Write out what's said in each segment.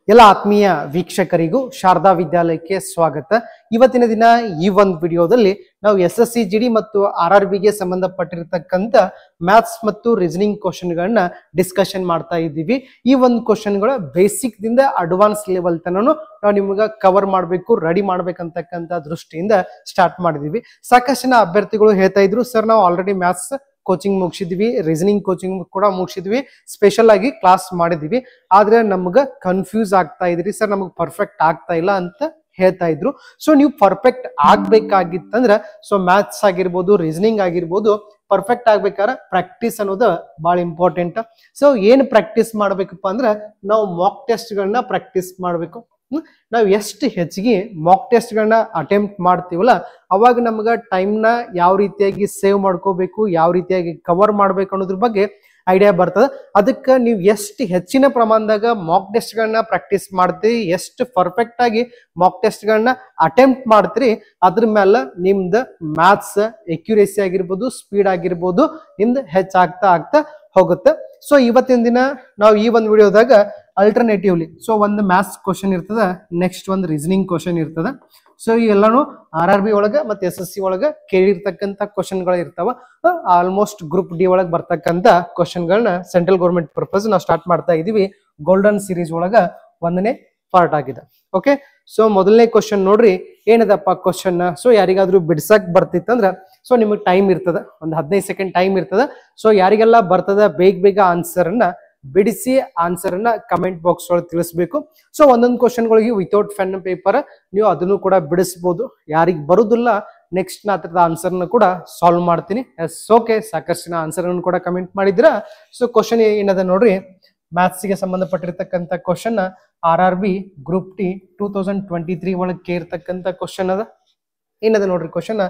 ಎಲ್ಲ ಆತ್ಮೀಯ ವೀಕ್ಷಕರಿಗೂ ಶಾರದಾ ವಿದ್ಯಾಲಯಕ್ಕೆ ಸ್ವಾಗತ. ಇವತ್ತಿನ ದಿನ ಈ ಒಂದು ವಿಡಿಯೋದಲ್ಲಿ ನಾವು SSC GD ಮತ್ತು RRB ಗೆ ಸಂಬಂಧಪಟ್ಟಿರತಕ್ಕಂತ ಮ್ಯಾಥ್ಸ್ ಮತ್ತು ರೀಸನಿಂಗ್ ಕ್ವಶನ್ ಗಳನ್ನ ಡಿಸ್ಕಷನ್ ಮಾಡ್ತಾ ಇದ್ದೀವಿ. ಈ ಒಂದು ಕ್ವಶನ್ ಗಳ ಬೇಸಿಕ್ ದಿಂದ ಅಡ್ವಾನ್ಸ್ ಲೆವೆಲ್ ತನನು ನಾವು ನಿಮಗೆ ಕವರ್ ಮಾಡಬೇಕು, ರೆಡಿ ಮಾಡ್ಬೇಕಂತಕ್ಕಂತ ದೃಷ್ಟಿಯಿಂದ ಸ್ಟಾರ್ಟ್ ಮಾಡಿದೀವಿ. ಸಾಕಷ್ಟು ಜನ ಅಭ್ಯರ್ಥಿಗಳು ಹೇಳ್ತಾ ಇದ್ರು, ಸರ್ ನಾವು ಆಲ್ರೆಡಿ ಮ್ಯಾಥ್ಸ್ ಕೋಚಿಂಗ್ ಮುಗಿಸಿದ್ವಿ, ರೀಸನಿಂಗ್ ಕೋಚಿಂಗ್ ಕೂಡ ಮುಗಿಸಿದ್ವಿ, ಸ್ಪೆಷಲ್ ಆಗಿ ಕ್ಲಾಸ್ ಮಾಡಿದ್ವಿ, ಆದ್ರೆ ನಮ್ಗ ಕನ್ಫ್ಯೂಸ್ ಆಗ್ತಾ ಇದ್ರಿ ಸರ್, ನಮಗ್ ಪರ್ಫೆಕ್ಟ್ ಆಗ್ತಾ ಇಲ್ಲ ಅಂತ ಹೇಳ್ತಾ ಇದ್ರು. ಸೊ ನೀವು ಪರ್ಫೆಕ್ಟ್ ಆಗ್ಬೇಕಾಗಿತ್ತಂದ್ರ ಸೊ ಮ್ಯಾಥ್ಸ್ ಆಗಿರ್ಬೋದು, ರೀಸನಿಂಗ್ ಆಗಿರ್ಬೋದು, ಪರ್ಫೆಕ್ಟ್ ಆಗ್ಬೇಕಾದ್ರೆ ಪ್ರಾಕ್ಟೀಸ್ ಅನ್ನೋದು ಬಹಳ ಇಂಪಾರ್ಟೆಂಟ್. ಸೊ ಏನ್ ಪ್ರಾಕ್ಟೀಸ್ ಮಾಡ್ಬೇಕಪ್ಪ ಅಂದ್ರ ನಾವು ಮಾಕ್ ಟೆಸ್ಟ್ ಗಳನ್ನ ಪ್ರಾಕ್ಟೀಸ್ ಮಾಡ್ಬೇಕು. ನಾವು ಎಷ್ಟು ಹೆಚ್ಚಿಗೆ ಮಾಕ್ ಟೆಸ್ಟ್ ಗಳನ್ನ ಅಟೆಂಪ್ಟ್ ಮಾಡ್ತೀವಲ್ಲ ಅವಾಗ ನಮ್ಗ ಟೈಮ್ ನ ಯಾವ ರೀತಿಯಾಗಿ ಸೇವ್ ಮಾಡ್ಕೋಬೇಕು, ಯಾವ ರೀತಿಯಾಗಿ ಕವರ್ ಮಾಡ್ಬೇಕು ಅನ್ನೋದ್ರ ಬಗ್ಗೆ ಐಡಿಯಾ ಬರ್ತದ. ಅದಕ್ಕೆ ನೀವು ಎಷ್ಟು ಹೆಚ್ಚಿನ ಪ್ರಮಾಣದಾಗ ಮಾಕ್ ಟೆಸ್ಟ್ ಗಳನ್ನ ಪ್ರಾಕ್ಟೀಸ್ ಮಾಡ್ತೀರಿ, ಎಷ್ಟು ಪರ್ಫೆಕ್ಟ್ ಆಗಿ ಮಾಕ್ ಟೆಸ್ಟ್ ಗಳನ್ನ ಅಟೆಂಪ್ಟ್ ಮಾಡ್ತೀರಿ, ಅದ್ರ ಮೇಲೆ ನಿಮ್ದು ಮ್ಯಾಥ್ಸ್ ಎಕ್ಯುರೇಸಿ ಆಗಿರ್ಬೋದು, ಸ್ಪೀಡ್ ಆಗಿರ್ಬೋದು ನಿಮ್ದು ಹೆಚ್ಚಾಗ್ತಾ ಹೋಗುತ್ತೆ. ಸೊ ಇವತ್ತಿನ ದಿನ ನಾವು ಈ ಒಂದು ವಿಡಿಯೋದಾಗ ಅಲ್ಟರ್ನೇಟಿವ್ಲಿ ಸೊ ಒಂದು ಮ್ಯಾಥ್ಸ್ ಕ್ವಶನ್ ಇರ್ತದ, ನೆಕ್ಸ್ಟ್ ಒಂದು ರೀಸನಿಂಗ್ ಕ್ವಶನ್ ಇರ್ತದ. ಸೊ ಇವೆಲ್ಲಾನು RRB ಒಳಗ ಮತ್ತೆ SSC ಒಳಗ ಕೇಳಿರ್ತಕ್ಕಂಥ ಕ್ವಶನ್ ಗಳು ಇರ್ತಾವ. ಆಲ್ಮೋಸ್ಟ್ ಗ್ರೂಪ್ ಡಿ ಒಳಗ ಬರ್ತಕ್ಕಂಥ ಕ್ವಶನ್ ಗಳನ್ನ ಸೆಂಟ್ರಲ್ ಗೌರ್ಮೆಂಟ್ ಪರ್ಪಸ್ ನಾವು ಸ್ಟಾರ್ಟ್ ಮಾಡ್ತಾ ಇದೀವಿ. ಗೋಲ್ಡನ್ ಸೀರೀಸ್ ಒಳಗ ಒಂದನೇ ಪಾರ್ಟ್ ಆಗಿದೆ. ಓಕೆ, ಸೊ ಮೊದಲನೇ ಕ್ವಶನ್ ನೋಡ್ರಿ, ಏನದಪ್ಪ ಕ್ವಶನ್. ಸೊ ಯಾರಿಗಾದ್ರೂ ಬಿಡ್ಸಕ್ ಬರ್ತಿತ್ತಂದ್ರ ಸೊ ನಿಮಗೆ ಟೈಮ್ ಇರ್ತದ, ಒಂದು 15 ಸೆಕೆಂಡ್ ಟೈಮ್ ಇರ್ತದ. ಸೊ ಯಾರಿಗೆಲ್ಲ ಬರ್ತದ ಬೇಗ ಆನ್ಸರ್ ಅನ್ನ ಬಿಡಿಸಿ ಆನ್ಸರ್ ಅನ್ನ ಕಮೆಂಟ್ ಬಾಕ್ಸ್ ಒಳಗೆ ತಿಳಿಸ್ಬೇಕು. ಸೊ ಒಂದೊಂದು ಕ್ವಶನ್ಗಳಿಗೆ ವಿತೌಟ್ ಪೆನ್ ಪೇಪರ್ ನೀವು ಅದನ್ನು ಕೂಡ ಬಿಡಿಸಬಹುದು. ಯಾರಿಗೆ ಬರುದಿಲ್ಲ ನೆಕ್ಸ್ಟ್ ನಾ ಅದರದ ಆನ್ಸರ್ನ ಕೂಡ ಸಾಲ್ವ್ ಮಾಡ್ತೀನಿ. ಎಸ್, ಓಕೆ, ಸಾಕಷ್ಟು ಆನ್ಸರ್ ಅನ್ನು ಕೂಡ ಕಮೆಂಟ್ ಮಾಡಿದ್ರ. ಸೊ ಕ್ವಶನ್ ಏನದ ನೋಡ್ರಿ, ಮ್ಯಾಥ್ಸ್ ಗೆ ಸಂಬಂಧಪಟ್ಟಿರ್ತಕ್ಕಂಥ ಕ್ವಶನ್ RRB ಗ್ರೂಪ್ ಟಿ 2023 ಒಳಗೆ ಕೇಳಿರ್ತಕ್ಕಂಥ ಕ್ವಶನ್ ಅದ. ಏನದ ನೋಡ್ರಿ ಕ್ವಶನ್,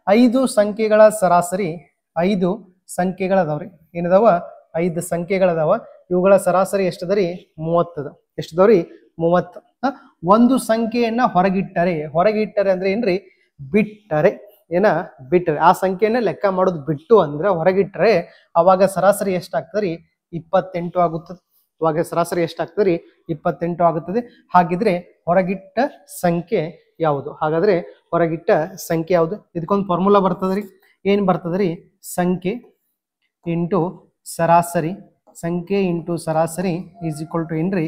5 ಸಂಖ್ಯೆಗಳ ಸರಾಸರಿ, 5 ಸಂಖ್ಯೆಗಳದಾವ್ರಿ, ಏನದಾವ 5 ಸಂಖ್ಯೆಗಳದಾವ, ಇವುಗಳ ಸರಾಸರಿ ಎಷ್ಟದರಿ 30 ಅದ. ಎಷ್ಟದವ್ರಿ 30. ಒಂದು ಸಂಖ್ಯೆಯನ್ನ ಹೊರಗಿಟ್ಟರೆ ಅಂದ್ರೆ ಏನ್ರಿ, ಬಿಟ್ಟರೆ, ಬಿಟ್ಟರೆ ಆ ಸಂಖ್ಯೆಯನ್ನ ಲೆಕ್ಕ ಮಾಡೋದು ಬಿಟ್ಟು ಅಂದ್ರೆ ಹೊರಗಿಟ್ಟರೆ ಅವಾಗ ಸರಾಸರಿ ಎಷ್ಟಾಗ್ತದ್ರಿ 28 ಆಗುತ್ತದೆ. ಅವಾಗ ಸರಾಸರಿ ಎಷ್ಟಾಗ್ತದ್ರಿ 28 ಆಗುತ್ತದೆ. ಹಾಗಿದ್ರೆ ಹೊರಗಿಟ್ಟ ಸಂಖ್ಯೆ ಯಾವುದು? ಹಾಗಾದ್ರೆ ಹೊರಗಿಟ್ಟ ಸಂಖ್ಯೆ ಯಾವುದು? ಇದಕ್ಕೊಂದು ಫಾರ್ಮುಲಾ ಬರ್ತದ್ರಿ. ಏನ್ ಬರ್ತದ್ರಿ, ಸಂಖ್ಯೆ ಇಂಟು ಸರಾಸರಿ, ಸಂಖ್ಯೆ ಇಂಟು ಸರಾಸರಿ ಈಸ್ ಈಕ್ವಲ್ ಟು ಏನ್ರಿ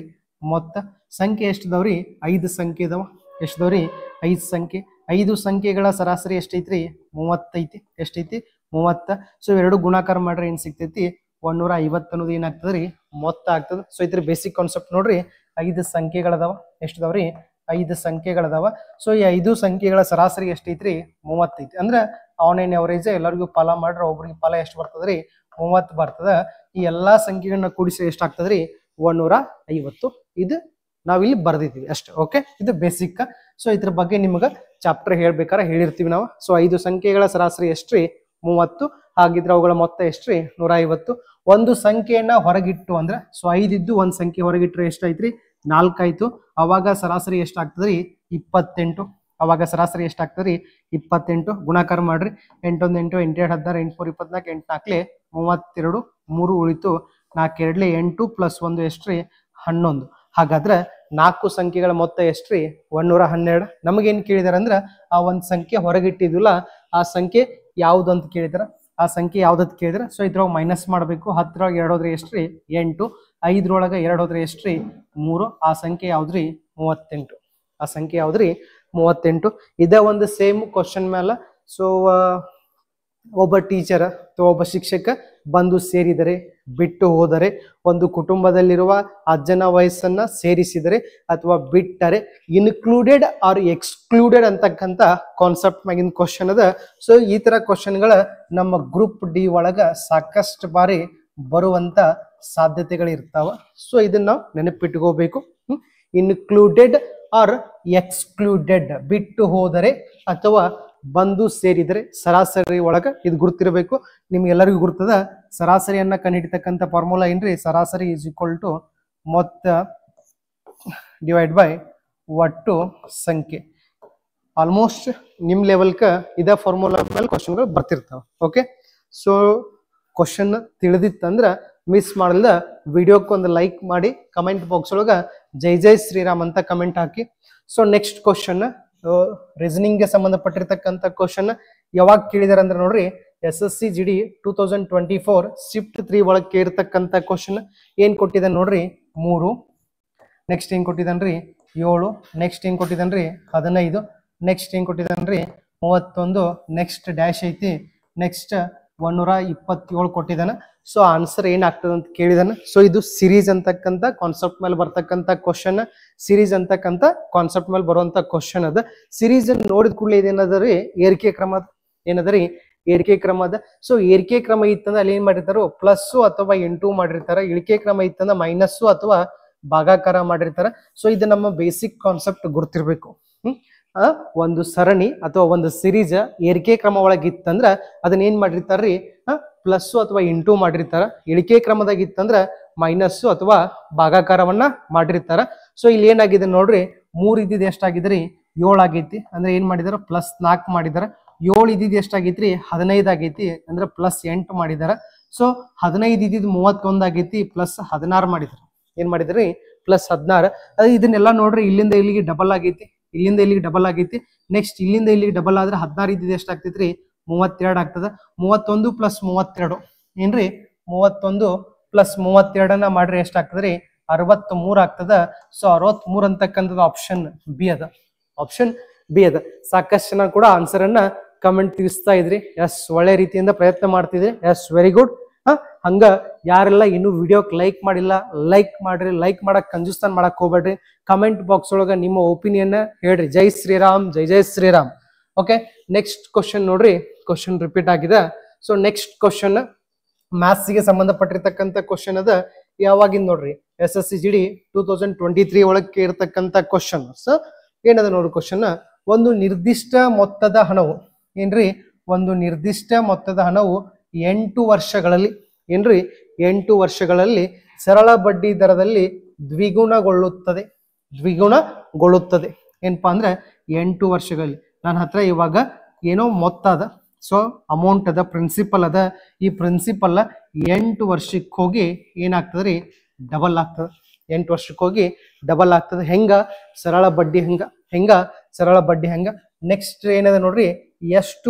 ಮೊತ್ತ. ಸಂಖ್ಯೆ ಎಷ್ಟದವ್ರಿ 5 ಸಂಖ್ಯೆ ಇದಾವ. ಎಷ್ಟದವ್ರಿ 5 ಸಂಖ್ಯೆ. 5 ಸಂಖ್ಯೆಗಳ ಸರಾಸರಿ ಎಷ್ಟೈತ್ರಿ 30 ಐತಿ. ಎಷ್ಟೈತಿ 30. ಸೊ ಎರಡು ಗುಣಾಕಾರ ಮಾಡ್ರಿ ಏನ್ ಸಿಗ್ತೈತಿ 150 ಅನ್ನೋದು ಏನಾಗ್ತದ್ರಿ ಮೊತ್ತ ಆಗ್ತದ. ಸೊ ಇದ್ರ ಬೇಸಿಕ್ ಕಾನ್ಸೆಪ್ಟ್ ನೋಡ್ರಿ, 5 ಸಂಖ್ಯೆಗಳದಾವ. ಎಷ್ಟದವ್ರಿ 5 ಸಂಖ್ಯೆಗಳದಾವ. ಸೊ ಈ 5 ಸಂಖ್ಯೆಗಳ ಸರಾಸರಿ ಎಷ್ಟೈತ್ರಿ 30 ಐತಿ. ಅಂದ್ರೆ ಆನ್ಲೈನ್ ಅವರೇಜ್ ಎಲ್ಲರಿಗೂ ಫಾಲ ಮಾಡ್ರ ಒಬ್ರಿಗೆ ಫಲ ಎಷ್ಟು ಬರ್ತದ್ರಿ 30 ಬರ್ತದ. ಈ ಎಲ್ಲಾ ಸಂಖ್ಯೆಗಳನ್ನ ಕೂಡಿಸಿ ಎಷ್ಟಾಗ್ತದ್ರಿ 150. ಇದು ನಾವಿಲ್ಲಿ ಬರ್ದಿದ್ದೀವಿ ಅಷ್ಟೇ. ಓಕೆ, ಇದು ಬೇಸಿಕ್. ಸೊ ಇದ್ರ ಬಗ್ಗೆ ನಿಮ್ಗ ಚಾಪ್ಟರ್ ಹೇಳ್ಬೇಕಾರ ಹೇಳಿರ್ತೀವಿ ನಾವು. ಸೊ 5 ಸಂಖ್ಯೆಗಳ ಸರಾಸರಿ ಎಷ್ಟ್ರಿ 30. ಹಾಗಿದ್ರೆ ಅವುಗಳ ಮೊತ್ತ ಎಷ್ಟ್ರಿ 150. ಒಂದು ಸಂಖ್ಯೆಯನ್ನ ಹೊರಗಿಟ್ಟು ಅಂದ್ರೆ ಸೊ 5 ಇದ್ದು ಒಂದ್ ಸಂಖ್ಯೆ ಹೊರಗಿಟ್ರೆ ಎಷ್ಟಾಯ್ತ್ರಿ 4 ಆಯ್ತು. ಅವಾಗ ಸರಾಸರಿ ಎಷ್ಟಾಗ್ತದ್ರಿ 28. ಅವಾಗ ಸರಾಸರಿ ಎಷ್ಟಾಗ್ತದ್ರಿ 28. ಗುಣಾಕಾರ ಮಾಡ್ರಿ, 8 1 8 8 2 16 8 3 24 8 4 32 3 ಉಳಿತು 4 2 8 ಪ್ಲಸ್ 1 ಎಷ್ಟ್ರಿ 11. ಹಾಗಾದ್ರೆ 4 ಸಂಖ್ಯೆಗಳ ಮೊತ್ತ ಎಷ್ಟ್ರಿ 112. ನಮಗೇನ್ ಕೇಳಿದಾರ ಅಂದ್ರ ಆ ಒಂದ್ ಸಂಖ್ಯೆ ಹೊರಗಿಟ್ಟಿದಿಲ್ಲ ಆ ಸಂಖ್ಯೆ ಯಾವ್ದು ಅಂತ ಕೇಳಿದಾರ. ಆ ಸಂಖ್ಯೆ ಯಾವ್ದಂತ ಕೇಳಿದ್ರ ಸೊ ಇದ್ರೊಳಗೆ ಮೈನಸ್ ಮಾಡ್ಬೇಕು. 10 2 ಹೋದ್ರೆ ಎಷ್ಟ್ರಿ 8, 5 2 ಹೋದ್ರೆ ಎಷ್ಟ್ರಿ 3. ಆ ಸಂಖ್ಯೆ ಯಾವ್ದ್ರಿ 38. ಆ ಸಂಖ್ಯೆ ಯಾವ್ದ್ರಿ 38. ಇದೇ ಒಂದು ಸೇಮ್ ಕ್ವಶನ್ ಮೇಲೆ ಸೊ ಒಬ್ಬ ಟೀಚರ್ ಅಥವಾ ಒಬ್ಬ ಶಿಕ್ಷಕ ಬಂದು ಸೇರಿದರೆ, ಬಿಟ್ಟು ಹೋದರೆ, ಒಂದು ಕುಟುಂಬದಲ್ಲಿರುವ ಅಜ್ಜನ ವಯಸ್ಸನ್ನ ಸೇರಿಸಿದರೆ ಅಥವಾ ಬಿಟ್ಟರೆ, ಇನ್ಕ್ಲೂಡೆಡ್ ಆರ್ ಎಕ್ಸ್ಕ್ಲೂಡೆಡ್ ಅಂತಕ್ಕಂಥ ಕಾನ್ಸೆಪ್ಟ್ ಮ್ಯಾಗಿನ ಕ್ವಶನ್ ಅದ. ಸೊ ಈ ತರ ಕ್ವಶನ್ಗಳ ನಮ್ಮ ಗ್ರೂಪ್ ಡಿ ಒಳಗ ಸಾಕಷ್ಟು ಬಾರಿ ಬರುವಂತ ಸಾಧ್ಯತೆಗಳು ಇರ್ತಾವ. ಸೊ ಇದನ್ನ ನಾವು ನೆನಪಿಟ್ಕೋಬೇಕು. ಇನ್ಕ್ಲೂಡೆಡ್ ಆರ್ ಎಕ್ಸ್ಕ್ಲೂಡೆಡ್, ಬಿಟ್ಟು ಹೋದರೆ ಅಥವಾ ಬಂದು ಸೇರಿದರೆ ಸರಾಸರಿ ಒಳಗ ಇದು ಗುರ್ತಿರಬೇಕು. ನಿಮ್ಗೆಲ್ಲರಿಗೂ ಗುರ್ತದ. ಸರಾಸರಿಯನ್ನ ಕಂಡುಹಿಡಿತಕ್ಕಂಥ ಫಾರ್ಮುಲಾ ಏನ್ರಿ, ಸರಾಸರಿ ಈಸ್ ಈಕ್ವಲ್ ಟು ಮೊತ್ತ ಡಿವೈಡ್ ಬೈ ಒಟ್ಟು ಸಂಖ್ಯೆ. ಆಲ್ಮೋಸ್ಟ್ ನಿಮ್ ಲೆವೆಲ್ಕ ಇದ ಫಾರ್ಮುಲಾ ಮೇಲೆ ಕ್ವಶನ್ಗಳು ಬರ್ತಿರ್ತಾವ. ಓಕೆ, ಸೊ ಕ್ವಶನ್ ತಿಳಿದಿತ್ತಂದ್ರ ಮಿಸ್ ಮಾಡಲ್ದ ವಿಡಿಯೋಕ್ಕೆ ಒಂದು ಲೈಕ್ ಮಾಡಿ ಕಮೆಂಟ್ ಬಾಕ್ಸ್ ಒಳಗ ಜೈ ಜೈ ಶ್ರೀರಾಮ್ ಅಂತ ಕಮೆಂಟ್ ಹಾಕಿ. ಸೊ ನೆಕ್ಸ್ಟ್ ಕ್ವಶನ್ ರೀಸನಿಂಗ್ ಗೆ ಸಂಬಂಧಪಟ್ಟಿರ್ತಕ್ಕಂಥ ಕ್ವಶನ್ ಯಾವಾಗ ಕೇಳಿದಾರೆ ಅಂದ್ರೆ ನೋಡ್ರಿ, SSC GD 2024 ಶಿಫ್ಟ್ 3 ಒಳಗೆ ಕೇಳಿರ್ತಕ್ಕಂಥ ಕ್ವಶನ್ ಏನ್ ಕೊಟ್ಟಿದೆ ನೋಡ್ರಿ, 3. ನೆಕ್ಸ್ಟ್ ಏನ್ ಕೊಟ್ಟಿದ್ದಾನ್ರಿ 7. ನೆಕ್ಸ್ಟ್ ಏನ್ ಕೊಟ್ಟಿದ್ದಾನ್ರಿ 15. ನೆಕ್ಸ್ಟ್ ಏನ್ ಕೊಟ್ಟಿದ್ದಾನ್ರಿ 31. ನೆಕ್ಸ್ಟ್ ಡ್ಯಾಶ್ ಐತಿ. ನೆಕ್ಸ್ಟ್ 127 ಕೊಟ್ಟಿದ್ದಾನ. ಸೊ ಆನ್ಸರ್ ಏನಾಗ್ತದೆ ಅಂತ ಕೇಳಿದಾನ. ಸೊ ಇದು ಸಿರೀಸ್ ಅಂತಕ್ಕಂಥ ಕಾನ್ಸೆಪ್ಟ್ ಮೇಲೆ ಬರ್ತಕ್ಕಂಥ ಕ್ವಶನ್, ಸಿರೀಸ್ ಅಂತಕ್ಕಂಥ ಕಾನ್ಸೆಪ್ಟ್ ಮೇಲೆ ಬರುವಂತ ಕ್ವಶನ್ ಅದ. ಸಿರೀಸ್ ನೋಡಿದ ಕೂಡಲೇ ಇದೇನದರಿ ಏರಿಕೆ ಕ್ರಮ ಏನದರಿ ಏರಿಕೆ ಕ್ರಮ ಅದ. ಸೊ ಏರಿಕೆ ಕ್ರಮ ಇತ್ತಂದ್ರೆ ಅಲ್ಲಿ ಏನ್ ಮಾಡಿರ್ತಾರೋ ಪ್ಲಸ್ ಅಥವಾ ಇಂಟು ಮಾಡಿರ್ತಾರ, ಇಳಿಕೆ ಕ್ರಮ ಇತ್ತಂದ್ರೆ ಮೈನಸ್ ಅಥವಾ ಭಾಗಾಕಾರ ಮಾಡಿರ್ತಾರ. ಸೊ ಇದು ನಮ್ಮ ಬೇಸಿಕ್ ಕಾನ್ಸೆಪ್ಟ್ ಗುರ್ತಿರ್ಬೇಕು. ಒಂದು ಸರಣಿ ಅಥವಾ ಒಂದು ಸಿರೀಸ್ ಏರಿಕೆ ಕ್ರಮ ಒಳಗೆ ಇತ್ತಂದ್ರ ಅದನ್ನ ಏನ್ ಮಾಡಿರ್ತಾರ್ರಿ ಪ್ಲಸ್ ಅಥವಾ ಇಂಟು ಮಾಡಿರ್ತಾರ, ಇಳಿಕೆ ಕ್ರಮದಾಗ ಇತ್ತಂದ್ರ ಮೈನಸ್ ಅಥವಾ ಭಾಗಾಕಾರವನ್ನ ಮಾಡಿರ್ತಾರ. ಸೊ ಇಲ್ಲಿ ಏನಾಗಿದೆ ನೋಡ್ರಿ, 3 ಇದ್ದಿದ್ದು ಎಷ್ಟಾಗಿದ್ರಿ 7 ಆಗೈತಿ. ಅಂದ್ರೆ ಏನ್ ಮಾಡಿದಾರ ಪ್ಲಸ್ 4 ಮಾಡಿದಾರ. 7 ಇದ್ದಿದ್ದು ಎಷ್ಟಾಗೈತ್ರಿ 15 ಆಗೈತಿ, ಅಂದ್ರೆ ಪ್ಲಸ್ 8 ಮಾಡಿದಾರ. ಸೊ 15 ಇದ್ದಿದ್ದು 31 ಆಗೈತಿ, ಪ್ಲಸ್ 16 ಮಾಡಿದಾರ. ಏನ್ ಮಾಡಿದ್ರಿ ಪ್ಲಸ್ 16. ಅದೇ ಇದನ್ನೆಲ್ಲ ನೋಡ್ರಿ ಇಲ್ಲಿಂದ ಇಲ್ಲಿಗೆ ಡಬಲ್ ಆಗೈತಿ, ಇಲ್ಲಿಂದ ಇಲ್ಲಿಗೆ ಡಬಲ್ ಆಗೈತಿ. ನೆಕ್ಸ್ಟ್ ಇಲ್ಲಿಂದ ಇಲ್ಲಿಗೆ ಡಬಲ್ ಆದ್ರೆ 16 ಇದ್ದಿದ್ದು ಎಷ್ಟಾಗ್ತೈತ್ರಿ 32 ಆಗ್ತದ. 31 ಪ್ಲಸ್ 32 ಏನ್ರಿ 31 ಪ್ಲಸ್ 32 ಮಾಡ್ರಿ ಎಷ್ಟಾಗ್ತದ್ರಿ 63 ಆಗ್ತದ. ಸೊ 63 ಅಂತಕ್ಕಂಥದ್ದು ಆಪ್ಷನ್ ಬಿ ಅದ, ಆಪ್ಷನ್ ಬಿ ಅದ. ಸಾಕಷ್ಟು ಜನ ಕೂಡ ಆನ್ಸರ್ ಅನ್ನ ಕಮೆಂಟ್ ತಿಳಿಸ್ತಾ ಇದ್ರಿ. ಎಸ್, ಒಳ್ಳೆ ರೀತಿಯಿಂದ ಪ್ರಯತ್ನ ಮಾಡ್ತಿದ್ರಿ. Yes, very good. ಹಂಗ ಯಾರೆಲ್ಲ ಇನ್ನು ವಿಡಿಯೋಕ್ ಲೈಕ್ ಮಾಡಿಲ್ಲ ಲೈಕ್ ಮಾಡ್ರಿ, ಲೈಕ್ ಮಾಡಕ್ ಕಂಜೂಸ್ತಾನ್ ಮಾಡಕ್ ಹೋಗ್ಬೇಡ್ರಿ. ಕಮೆಂಟ್ ಬಾಕ್ಸ್ ಒಳಗ ನಿಮ್ಮ ಒಪಿನಿಯನ್ ಹೇಳ್ರಿ. ಜೈ ಶ್ರೀರಾಮ್, ಜೈ ಜೈ ಶ್ರೀರಾಮ್. ಓಕೆ, ನೆಕ್ಸ್ಟ್ ಕ್ವಶನ್ ನೋಡ್ರಿ, ಕ್ವಶನ್ ರಿಪೀಟ್ ಆಗಿದೆ. ಸೊ ನೆಕ್ಸ್ಟ್ ಕ್ವಶನ್ ಮ್ಯಾಥ್ಸ್ ಗೆ ಸಂಬಂಧಪಟ್ಟಿರ್ತಕ್ಕಂಥ ಕ್ವಶನ್ ಅದ. ಯಾವಾಗಿಂದ ನೋಡ್ರಿ SSC GD 2023 ಒಳಗೆ ಇರ್ತಕ್ಕಂಥ ಕ್ವಶನ್. ಸೊ ಏನದ ನೋಡ್ರಿ ಕ್ವಶನ್, ಒಂದು ನಿರ್ದಿಷ್ಟ ಮೊತ್ತದ ಹಣವು ಏನ್ರಿ, ಒಂದು ನಿರ್ದಿಷ್ಟ ಮೊತ್ತದ ಹಣವು 8 ವರ್ಷಗಳಲ್ಲಿ ಏನ್ರಿ 8 ವರ್ಷಗಳಲ್ಲಿ ಸರಳ ಬಡ್ಡಿ ದರದಲ್ಲಿ ದ್ವಿಗುಣಗೊಳ್ಳುತ್ತದೆ. ದ್ವಿಗುಣಗೊಳ್ಳುತ್ತದೆ ಏನಪ್ಪಾ ಅಂದ್ರೆ 8 ವರ್ಷಗಳಲ್ಲಿ ನನ್ನ ಹತ್ರ ಇವಾಗ ಏನೋ ಮೊತ್ತ ಅದ, ಸೊ ಅಮೌಂಟ್ ಅದ, ಪ್ರಿನ್ಸಿಪಲ್ ಅದ. ಈ ಪ್ರಿನ್ಸಿಪಲ್ 8 ವರ್ಷಕ್ಕೆ ಹೋಗಿ ಏನಾಗ್ತದ್ರಿ ಡಬಲ್ ಆಗ್ತದ. 8 ವರ್ಷಕ್ಕೆ ಹೋಗಿ ಡಬಲ್ ಆಗ್ತದ. ಹೆಂಗ ಸರಳ ಬಡ್ಡಿ ಹೆಂಗ ಸರಳ ಬಡ್ಡಿ ಹೆಂಗ. ನೆಕ್ಸ್ಟ್ ಏನದ ನೋಡ್ರಿ, ಎಷ್ಟು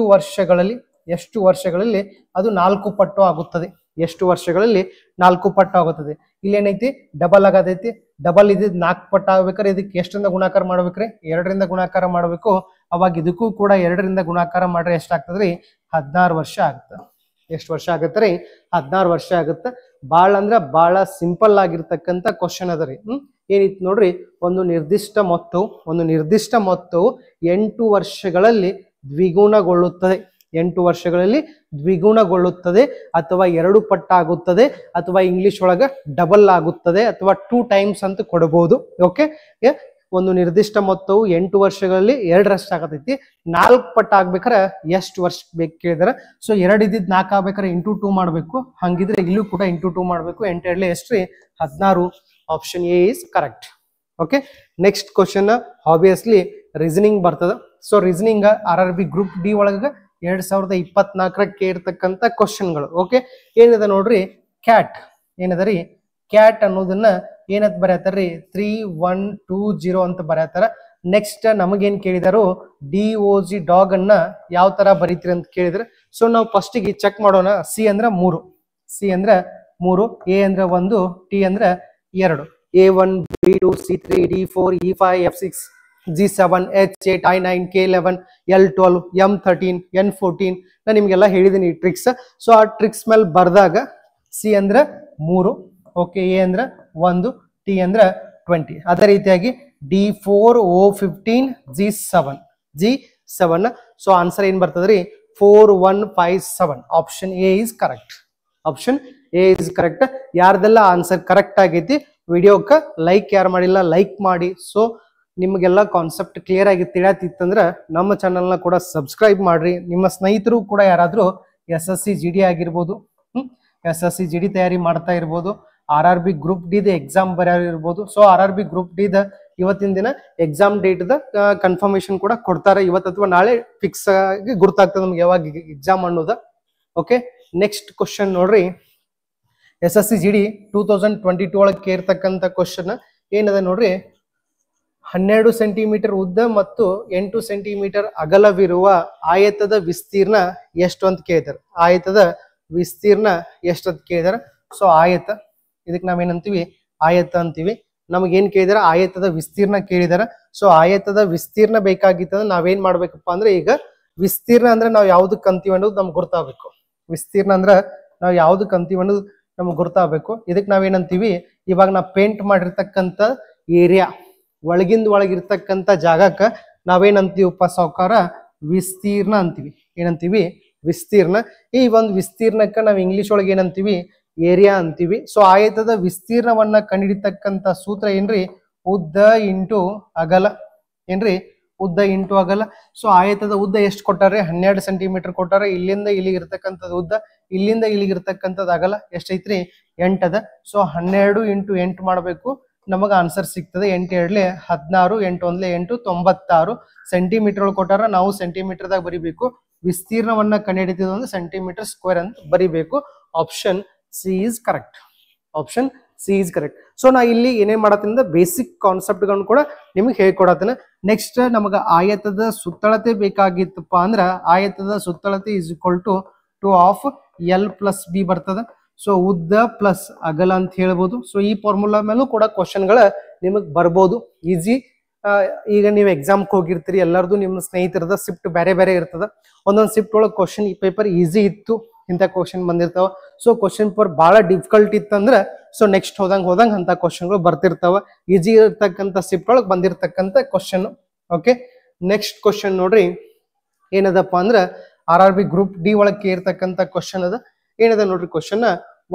ವರ್ಷಗಳಲ್ಲಿ ಅದು 4 ಪಟ್ಟು ಆಗುತ್ತದೆ. ಎಷ್ಟು ವರ್ಷಗಳಲ್ಲಿ 4 ಪಟ್ಟು ಆಗುತ್ತದೆ. ಇಲ್ಲಿ ಏನೈತಿ ಡಬಲ್ ಆಗತೈತಿ. ಡಬಲ್ ಇದ್ದಿದ್ದು 4 ಪಟ್ಟು ಆಗ್ಬೇಕಾರೆ ಇದಕ್ಕೆ ಎಷ್ಟರಿಂದ ಗುಣಾಕಾರ ಮಾಡ್ಬೇಕ್ರಿ 2ರಿಂದ ಗುಣಾಕಾರ ಮಾಡ್ಬೇಕು. ಅವಾಗ ಇದಕ್ಕೂ ಕೂಡ 2ರಿಂದ ಗುಣಾಕಾರ ಮಾಡ್ರೆ ಎಷ್ಟಾಗ್ತದ್ರಿ 16 ವರ್ಷ ಆಗುತ್ತೆ. ಎಷ್ಟು ವರ್ಷ ಆಗತ್ತೆ ರೀ 16 ವರ್ಷ ಆಗುತ್ತೆ. ಬಾಳ ಅಂದ್ರ ಬಾಳ ಸಿಂಪಲ್ ಆಗಿರ್ತಕ್ಕಂಥ ಕ್ವಶನ್ ಅದ ರೀ. ಏನಿತ್ತು ನೋಡ್ರಿ, ಒಂದು ನಿರ್ದಿಷ್ಟ ಮೊತ್ತವು 8 ವರ್ಷಗಳಲ್ಲಿ ದ್ವಿಗುಣಗೊಳ್ಳುತ್ತದೆ. 8 ವರ್ಷಗಳಲ್ಲಿ ದ್ವಿಗುಣಗೊಳ್ಳುತ್ತದೆ ಅಥವಾ 2 ಪಟ್ಟಾಗುತ್ತದೆ ಅಥವಾ ಇಂಗ್ಲಿಷ್ ಒಳಗ ಡಬಲ್ ಆಗುತ್ತದೆ ಅಥವಾ 2 ಟೈಮ್ಸ್ ಅಂತ ಕೊಡಬಹುದು. ಓಕೆ, ಒಂದು ನಿರ್ದಿಷ್ಟ ಮೊತ್ತವು 8 ವರ್ಷಗಳಲ್ಲಿ 2ರಷ್ಟು ಆಗತೈತಿ. 4 ಪಟ್ಟು ಆಗ್ಬೇಕಾರೆ ಎಷ್ಟು ವರ್ಷ ಬೇಕು ಕೇಳಿದಾರೆ. ಸೊ 2 ಇದ್ದಿದ್ದು 4 ಆಗ್ಬೇಕಾರೆ ಇಂಟು 2 ಮಾಡ್ಬೇಕು. ಹಂಗಿದ್ರೆ ಇಲ್ಲೂ ಕೂಡ ಇಂಟು 2 ಮಾಡ್ಬೇಕು. 8 2 ಎಷ್ಟ್ರಿ 16. Option A is correct. Okay, next question obviously reasoning ಬರ್ತದ. So reasoning RRB group D ಒಳಗ 2024 ಇರ್ತಕ್ಕಂಥ ಕ್ವಶನ್ಗಳು. ಓಕೆ, ಏನಿದೆ ನೋಡ್ರಿ, ಕ್ಯಾಟ್ ಏನದ ರೀ, ಕ್ಯಾಟ್ ಅನ್ನೋದನ್ನ ಏನಂತ ಬರೆಯತ್ತಾರ್ರಿ 3120 ಅಂತ ಬರೆಯತ್ತಾರ. ನೆಕ್ಸ್ಟ್ ನಮಗೇನ್ ಕೇಳಿದಾರು DOG ಡಾಗ್ ಅನ್ನ ಯಾವ ತರ ಬರೀತೀರಿ ಅಂತ ಕೇಳಿದ್ರೆ. ಸೊ ನಾವು ಫಸ್ಟ್ ಗೆ ಚೆಕ್ ಮಾಡೋಣ. ಸಿ ಅಂದ್ರೆ 3, ಎ ಅಂದ್ರೆ 1, ಟಿ ಅಂದ್ರೆ 2, A1 B2 C3 D4 E5 F6 G7 H8 I9 K11 L12 M13 N14 ನಾನು ನಿಮ್ಗೆಲ್ಲ ಹೇಳಿದೀನಿ ಈ ಟ್ರಿಕ್ಸ್. ಸೊ ಆ ಟ್ರಿಕ್ಸ್ ಮೇಲೆ ಬರ್ದಾಗ ಸಿ ಅಂದ್ರೆ 3, ಓಕೆ, ಎ ಅಂದ್ರೆ 1, ಟಿ ಅಂದ್ರೆ 20. ಅದೇ ರೀತಿಯಾಗಿ D4 O15 G7. So answer ಏನ್ ಬರ್ತದ್ರಿ 4157. Option A is correct. Option A is correct. ಯಾರ್ದೆಲ್ಲ ಆನ್ಸರ್ ಕರೆಕ್ಟ್ ಆಗೈತಿ ವಿಡಿಯೋಕ್ಕ ಲೈಕ್ ಯಾರು ಮಾಡಿಲ್ಲ ಲೈಕ್ ಮಾಡಿ. ಸೊ ನಿಮಗೆಲ್ಲ ಕಾನ್ಸೆಪ್ಟ್ ಕ್ಲಿಯರ್ ಆಗಿ ತಿಳಿಯತ್ತಿತ್ತಂದ್ರೆ ನಮ್ಮ ಚಾನಲ್ನ ಕೂಡ ಸಬ್ಸ್ಕ್ರೈಬ್ ಮಾಡ್ರಿ. ನಿಮ್ಮ ಸ್ನೇಹಿತರು ಕೂಡ ಯಾರಾದ್ರೂ SSC GD ಆಗಿರ್ಬೋದು, SSC GD ತಯಾರಿ ಮಾಡ್ತಾ ಇರ್ಬೋದು, RRB ಗ್ರೂಪ್ ಡಿ ದ ಎಕ್ಸಾಮ್ ಬರೆಯಿರ್ಬೋದು. ಸೊ RRB ಗ್ರೂಪ್ ಡಿ ದ ಇವತ್ತಿನ ದಿನ ಎಕ್ಸಾಮ್ ಡೇಟ್ ದ ಕನ್ಫರ್ಮೇಶನ್ ಕೂಡ ಕೊಡ್ತಾರೆ. ಇವತ್ತು ಅಥವಾ ನಾಳೆ ಫಿಕ್ಸ್ ಆಗಿ ಗುರ್ತಾಗ್ತದೆ ನಮ್ಗೆ ಯಾವಾಗ ಎಕ್ಸಾಮ್ ಅನ್ನೋದ. ಓಕೆ, ನೆಕ್ಸ್ಟ್ ಕ್ವಶನ್ ನೋಡ್ರಿ, SSC GD 2022 ಒಳಗೆ ಇರ್ತಕ್ಕಂಥ ಕ್ವಶನ್ ಏನದ ನೋಡ್ರಿ, 12 ಸೆಂಟಿಮೀಟರ್ ಉದ್ದ ಮತ್ತು 8 ಸೆಂಟಿಮೀಟರ್ ಅಗಲವಿರುವ ಆಯತದ ವಿಸ್ತೀರ್ಣ ಎಷ್ಟು ಅಂತ ಕೇಳಿದಾರೆ. ಆಯತದ ವಿಸ್ತೀರ್ಣ ಎಷ್ಟು ಅಂತ ಕೇಳಿದಾರೆ. ಸೊ ಆಯತ, ಇದಕ್ಕೆ ನಾವೇನಂತೀವಿ, ಆಯತ ಅಂತೀವಿ. ನಮಗೇನ್ ಕೇಳಿದಾರೆ, ಆಯತದ ವಿಸ್ತೀರ್ಣ ಕೇಳಿದಾರೆ. ಸೊ ಆಯತದ ವಿಸ್ತೀರ್ಣ ಬೇಕಾಗಿತ್ತಂದ್ರೆ ನಾವೇನ್ ಮಾಡ್ಬೇಕಪ್ಪ ಅಂದ್ರೆ, ಈಗ ವಿಸ್ತೀರ್ಣ ಅಂದ್ರೆ ನಾವು ಯಾವ್ದಕ್ ಅಂತೀವಿ ಅನ್ನೋದು ನಮ್ಗೆ ಗೊತ್ತಾಗಬೇಕು. ವಿಸ್ತೀರ್ಣ ಅಂದ್ರೆ ನಾವು ಯಾವ್ದಕ್ ಅಂತೀವಿ ಅನ್ನೋದು ನಮ್ಗೆ ಗೊತ್ತಾಗಬೇಕು. ಇದಕ್ಕೆ ನಾವೇನಂತೀವಿ, ಇವಾಗ ನಾವು ಪೇಂಟ್ ಮಾಡಿರ್ತಕ್ಕಂಥ ಏರಿಯಾ, ಒಳಗಿರ್ತಕ್ಕಂಥ ಜಾಗಕ್ಕ ನಾವೇನಂತೀವಪ್ಪ ಸಾವುಕಾರ, ವಿಸ್ತೀರ್ಣ ಅಂತೀವಿ. ಏನಂತೀವಿ, ವಿಸ್ತೀರ್ಣ. ಈ ಒಂದು ವಿಸ್ತೀರ್ಣಕ್ಕ ನಾವು ಇಂಗ್ಲಿಷ್ ಒಳಗೆ ಏನಂತೀವಿ, ಏರಿಯಾ ಅಂತೀವಿ. ಸೊ ಆಯತದ ವಿಸ್ತೀರ್ಣವನ್ನ ಕಂಡುಹಿಡಿತಕ್ಕಂಥ ಸೂತ್ರ ಏನ್ರಿ, ಉದ್ದ ಇಂಟು ಅಗಲ. ಏನ್ರಿ, ಉದ್ದ ಇಂಟು ಅಗಲ. ಸೊ ಆಯತದ ಉದ್ದ ಎಷ್ಟು ಕೊಟ್ಟಾರೆ, 12 ಸೆಂಟಿಮೀಟರ್ ಕೊಟ್ಟಾರೆ. ಇಲ್ಲಿಂದ ಇಲ್ಲಿಗೆ ಇರ್ತಕ್ಕಂಥದ್ದು ಉದ್ದ, ಇಲ್ಲಿಂದ ಇಲ್ಲಿಗೆ ಇರ್ತಕ್ಕಂಥದ್ದು ಅಗಲ ಎಷ್ಟೈತ್ರಿ, 8 ಅದ. ಸೊ 12 ಇಂಟು 8 ಮಾಡಬೇಕು, ನಮಗ ಆನ್ಸರ್ ಸಿಗ್ತದೆ. 8 2 16, 8 1 8, 96 ಸೆಂಟಿಮೀಟರ್ ಕೊಟ್ಟಾರ. ನಾವು ಸೆಂಟಿಮೀಟರ್ದಾಗ ಬರಿಬೇಕು. ವಿಸ್ತೀರ್ಣವನ್ನ ಕಂಡುಹಿಡಿತಿದ್ವು ಅಂದ್ರೆ ಸೆಂಟಿಮೀಟರ್ ಸ್ಕ್ವೇರ್ ಅಂತ ಬರಿಬೇಕು. Option C is correct. Option C is correct. So ನಾ ಇಲ್ಲಿ ಏನೇನ್ ಮಾಡತ್ತೀನಿ, ಬೇಸಿಕ್ ಕಾನ್ಸೆಪ್ಟ್ ಗಳನ್ನ ಕೂಡ ನಿಮಗೆ ಹೇಳ್ಕೊಡತ್ತೇನೆ. ನೆಕ್ಸ್ಟ್ ನಮಗ ಆಯತದ ಸುತ್ತಳತೆ ಬೇಕಾಗಿತ್ತಪ್ಪ ಅಂದ್ರ, ಆಯತದ ಸುತ್ತಳತೆ is equal to 2 of L plus B ಬರ್ತದ. ಸೊ ಉದ್ದ ಪ್ಲಸ್ ಅಗಲ ಅಂತ ಹೇಳ್ಬೋದು. ಸೊ ಈ ಫಾರ್ಮುಲಾ ಮೇಲೂ ಕೂಡ ಕ್ವಶನ್ಗಳ ನಿಮಗ್ ಬರ್ಬೋದು ಈಸಿ. ಈಗ ನೀವು ಎಕ್ಸಾಮ್ಗೆ ಹೋಗಿರ್ತೀರಿ, ಎಲ್ಲರದು ನಿಮ್ಮ ಸ್ನೇಹಿತರದ ಶಿಫ್ಟ್ ಬೇರೆ ಬೇರೆ ಇರ್ತದ. ಒಂದೊಂದು ಶಿಫ್ಟ್ ಒಳಗೆ ಕ್ವಶನ್ ಈ ಪೇಪರ್ ಈಸಿ ಇತ್ತು, ಇಂಥ ಕ್ವಶನ್ ಬಂದಿರ್ತಾವ. ಸೊ ಕ್ವಶನ್ ಪೇಪರ್ ಬಹಳ ಡಿಫಿಕಲ್ಟ್ ಇತ್ತಂದ್ರೆ ಸೊ ನೆಕ್ಸ್ಟ್ ಹೋದಂಗ ಅಂತ ಕ್ವಶನ್ಗಳು ಬರ್ತಿರ್ತಾವ. ಈಸಿ ಇರ್ತಕ್ಕಂಥ ಶಿಫ್ಟ್ ಒಳಗೆ ಬಂದಿರತಕ್ಕಂಥ ಕ್ವಶನ್. ಓಕೆ, ನೆಕ್ಸ್ಟ್ ಕ್ವಶನ್ ನೋಡ್ರಿ, ಏನದಪ್ಪ ಅಂದ್ರ RRB ಗ್ರೂಪ್ ಡಿ ಒಳಗೆ ಇರ್ತಕ್ಕಂಥ ಕ್ವಶನ್ ಅದ. ಏನದ ನೋಡ್ರಿ ಕ್ವಶನ್,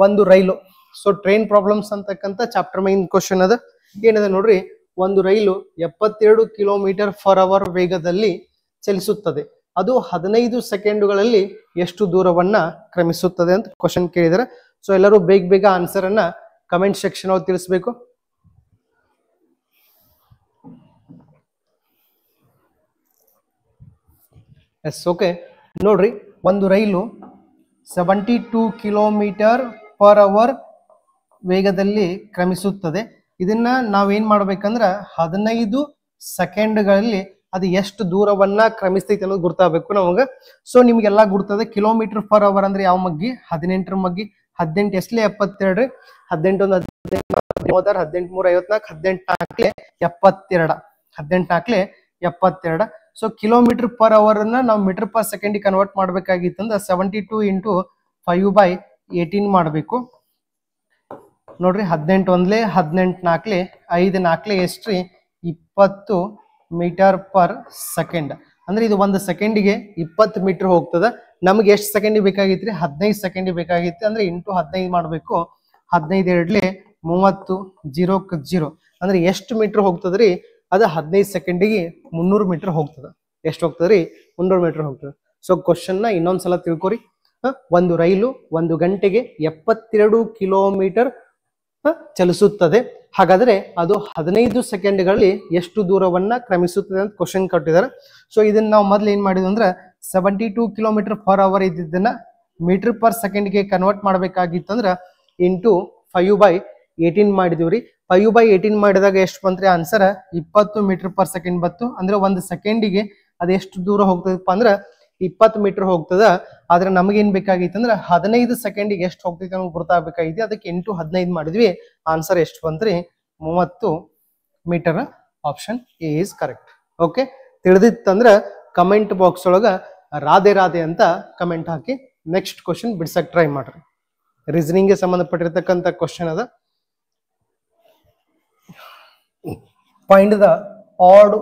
ಒಂದು ರೈಲು. ಸೊ ಟ್ರೈನ್ ಪ್ರಾಬ್ಲಮ್ಸ್ ಅಂತಕ್ಕಂಥ ಚಾಪ್ಟರ್ ಮೈನ್ ಕ್ವಶನ್ ಅದ. ಏನದ ನೋಡ್ರಿ, ಒಂದು ರೈಲು 72 ಕಿಲೋಮೀಟರ್ ಫರ್ ಅವರ್ ವೇಗದಲ್ಲಿ ಚಲಿಸುತ್ತದೆ. ಅದು 15 ಸೆಕೆಂಡುಗಳಲ್ಲಿ ಎಷ್ಟು ದೂರವನ್ನ ಕ್ರಮಿಸುತ್ತದೆ ಅಂತ ಕ್ವಶನ್ ಕೇಳಿದಾರೆ. ಸೊ ಎಲ್ಲರೂ ಬೇಗ ಬೇಗ ಆನ್ಸರ್ ಅನ್ನ ಕಮೆಂಟ್ ಸೆಕ್ಷನ್ ಒಳಗೆ ತಿಳಿಸ್ಬೇಕು. Yes, okay. ನೋಡ್ರಿ, ಒಂದು ರೈಲು 72 ಕಿಲೋಮೀಟರ್ ಪರ್ ಅವರ್ ವೇಗದಲ್ಲಿ ಕ್ರಮಿಸುತ್ತದೆ. ಇದನ್ನ ನಾವೇನ್ ಮಾಡ್ಬೇಕಂದ್ರ 15 ಸೆಕೆಂಡ್ಗಳಲ್ಲಿ ಅದು ಎಷ್ಟು ದೂರವನ್ನ ಕ್ರಮಿಸ್ತೈತಿ ಅನ್ನೋದು ಗುರ್ತಾಗಬೇಕು ನಮಗ. ಸೊ ನಿಮ್ಗೆಲ್ಲಾ ಗುರ್ತದೆ. ಕಿಲೋಮೀಟರ್ ಪರ್ ಅವರ್ ಅಂದ್ರೆ ಯಾವ ಮಗ್ಗಿ, 18 ಮಗ್ಗಿ. 18 ಎಷ್ಟಲೇ 72, 18 1 18 18 3 54, 18 4 72. ಸೊ ಕಿಲೋಮೀಟರ್ ಪರ್ ಅವರ್ ಅನ್ನ ನಾವು ಮೀಟರ್ ಪರ್ ಸೆಕೆಂಡ್ ಕನ್ವರ್ಟ್ ಮಾಡ್ಬೇಕಾಗಿತ್ತಂದ್ರೆ 72 ಇಂಟು 5/18 ಮಾಡಬೇಕು. ನೋಡ್ರಿ, 18 1 18 4 5 4 ಎಷ್ಟ್ರಿ, 20 ಮೀಟರ್ ಪರ್ ಸೆಕೆಂಡ್. ಅಂದ್ರೆ ಇದು ಒಂದು ಸೆಕೆಂಡಿಗೆ 20 ಮೀಟರ್ ಹೋಗ್ತದ. ನಮ್ಗೆ ಎಷ್ಟು ಸೆಕೆಂಡ್ ಬೇಕಾಗಿತ್ರಿ, 15 ಸೆಕೆಂಡ್ ಬೇಕಾಗಿತ್ತು. ಅಂದ್ರೆ ಇಂಟು 15 ಮಾಡಬೇಕು. 15 2 30, 0 0 ಅಂದ್ರೆ ಎಷ್ಟು ಮೀಟರ್ ಹೋಗ್ತದ್ರಿ, ಅದು 15 ಸೆಕೆಂಡಿಗೆ 300 ಮೀಟರ್ ಹೋಗ್ತದ. ಎಷ್ಟು ಹೋಗ್ತದ್ರಿ, 300 ಮೀಟರ್ ಹೋಗ್ತದೆ. ಸೊ ಕ್ವಶನ್ ನ ಇನ್ನೊಂದ್ಸಲ ತಿಳ್ಕೊರಿ. ಒಂದು ರೈಲು 1 ಗಂಟೆಗೆ 72 ಕಿಲೋಮೀಟರ್ ಚಲಿಸುತ್ತದೆ. ಹಾಗಾದ್ರೆ ಅದು 15 ಸೆಕೆಂಡ್ಗಳಲ್ಲಿ ಎಷ್ಟು ದೂರವನ್ನ ಕ್ರಮಿಸುತ್ತದೆ ಅಂತ ಕ್ವಶನ್ ಕೊಟ್ಟಿದ್ದಾರೆ. ಸೊ ಇದನ್ನ ನಾವು ಮೊದ್ಲು ಏನ್ ಮಾಡಿದ್ವಿ ಅಂದ್ರೆ 72 ಕಿಲೋಮೀಟರ್ ಪರ್ ಅವರ್ ಇದ್ದಿದ್ದನ್ನ ಮೀಟರ್ ಪರ್ ಸೆಕೆಂಡ್ಗೆ ಕನ್ವರ್ಟ್ ಮಾಡ್ಬೇಕಾಗಿತ್ತಂದ್ರ ಇಂಟು 5/18 ಮಾಡಿದಿವ್ರಿ. 5/18 ಮಾಡಿದಾಗ ಎಷ್ಟು ಬಂತ್ರಿ ಆನ್ಸರ್, 20 ಮೀಟರ್ ಪರ್ ಸೆಕೆಂಡ್ ಬತ್ತು. ಅಂದ್ರೆ ಒಂದು ಸೆಕೆಂಡಿಗೆ ಅದು ಎಷ್ಟು ದೂರ ಹೋಗ್ತದಪ್ಪ ಅಂದ್ರೆ 20 ಮೀಟರ್ ಹೋಗ್ತದ. ಆದ್ರೆ ನಮಗೇನ್ ಬೇಕಾಗಿತ್ತು ಅಂದ್ರೆ 15 ಸೆಕೆಂಡಿಗೆ ಎಷ್ಟು ಹೋಗ್ತೈತಿ ಅನ್ನೋದು ಗೊತ್ತಾಗಬೇಕಾಗಿತ್ತು. ಅದಕ್ಕೆ ಇಂಟು 15 ಮಾಡಿದ್ವಿ. ಆನ್ಸರ್ ಎಷ್ಟು ಬಂತ್ರಿ, 30 metre. Option A is correct. Okay, ತಿಳಿದಿತ್ತಂದ್ರ ಕಮೆಂಟ್ ಬಾಕ್ಸ್ ಒಳಗ ರಾಧೆ ರಾಧೆ ಅಂತ ಕಮೆಂಟ್ ಹಾಕಿ ನೆಕ್ಸ್ಟ್ ಕ್ವಶನ್ ಬಿಡ್ಸಕ್ ಟ್ರೈ ಮಾಡ್ರಿ. ರೀಸನಿಂಗ್ ಗೆ ಸಂಬಂಧಪಟ್ಟಿರ್ತಕ್ಕಂಥ ಕ್ವಶನ್ ಅದ. Find the odd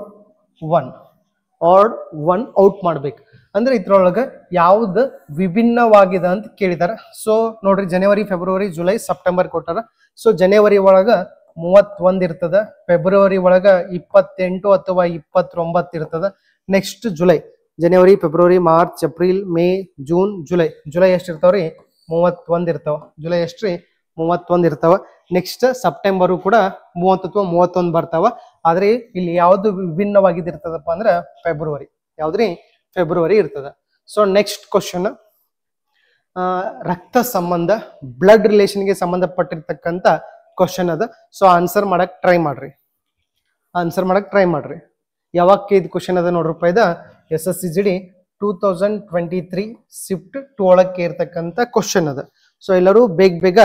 one out ಮಾಡ್ಬೇಕು. ಅಂದ್ರೆ ಇದ್ರೊಳಗ ಯಾವ್ದು ವಿಭಿನ್ನವಾಗಿದೆ ಅಂತ ಕೇಳಿದಾರ. ಸೊ ನೋಡ್ರಿ, ಜನವರಿ, ಫೆಬ್ರವರಿ, ಜುಲೈ, ಸೆಪ್ಟೆಂಬರ್ ಕೊಟ್ಟಾರ. ಸೊ ಜನವರಿ ಒಳಗ 31 ಇರ್ತದ, ಫೆಬ್ರವರಿ ಒಳಗ 28 ಅಥವಾ 29 ಇರ್ತದ. ನೆಕ್ಸ್ಟ್ ಜುಲೈ, ಜನವರಿ, ಫೆಬ್ರವರಿ, March, April, May, June, July ಎಷ್ಟು ಇರ್ತಾವ್ರಿ, 31 ಇರ್ತಾವ. ಜುಲೈ ಎಷ್ಟ್ರಿ, 31 ಇರ್ತಾವ. ನೆಕ್ಸ್ಟ್ ಸೆಪ್ಟೆಂಬರು ಕೂಡ 30 ಅಥವಾ 31 ಬರ್ತಾವ. ಆದ್ರೆ ಇಲ್ಲಿ ಯಾವ್ದು ವಿಭಿನ್ನವಾಗಿದ್ದಿರ್ತದಪ್ಪ ಅಂದ್ರೆ ಫೆಬ್ರವರಿ. ಯಾವ್ದ್ರಿ, ಫೆಬ್ರವರಿ ಇರ್ತದ. ಸೊ ನೆಕ್ಸ್ಟ್ ಕ್ವಶನ್, ರಕ್ತ ಸಂಬಂಧ, ಬ್ಲಡ್ ರಿಲೇಷನ್ಗೆ ಸಂಬಂಧಪಟ್ಟಿರ್ತಕ್ಕಂಥ ಕ್ವಶನ್ ಅದ. ಸೊ ಆನ್ಸರ್ ಮಾಡಕ್ ಟ್ರೈ ಮಾಡ್ರಿ. ಯಾವಾಗ ಇದು ಕ್ವಶನ್ ಅದ ನೋಡ್ರಪ್ಪ, ಇದ SSCGD 2023 ಶಿಫ್ಟ್ 2 ಒಳಗೆ ಇರ್ತಕ್ಕಂಥ ಕ್ವಶನ್ ಅದ. ಸೊ ಎಲ್ಲರೂ ಬೇಗ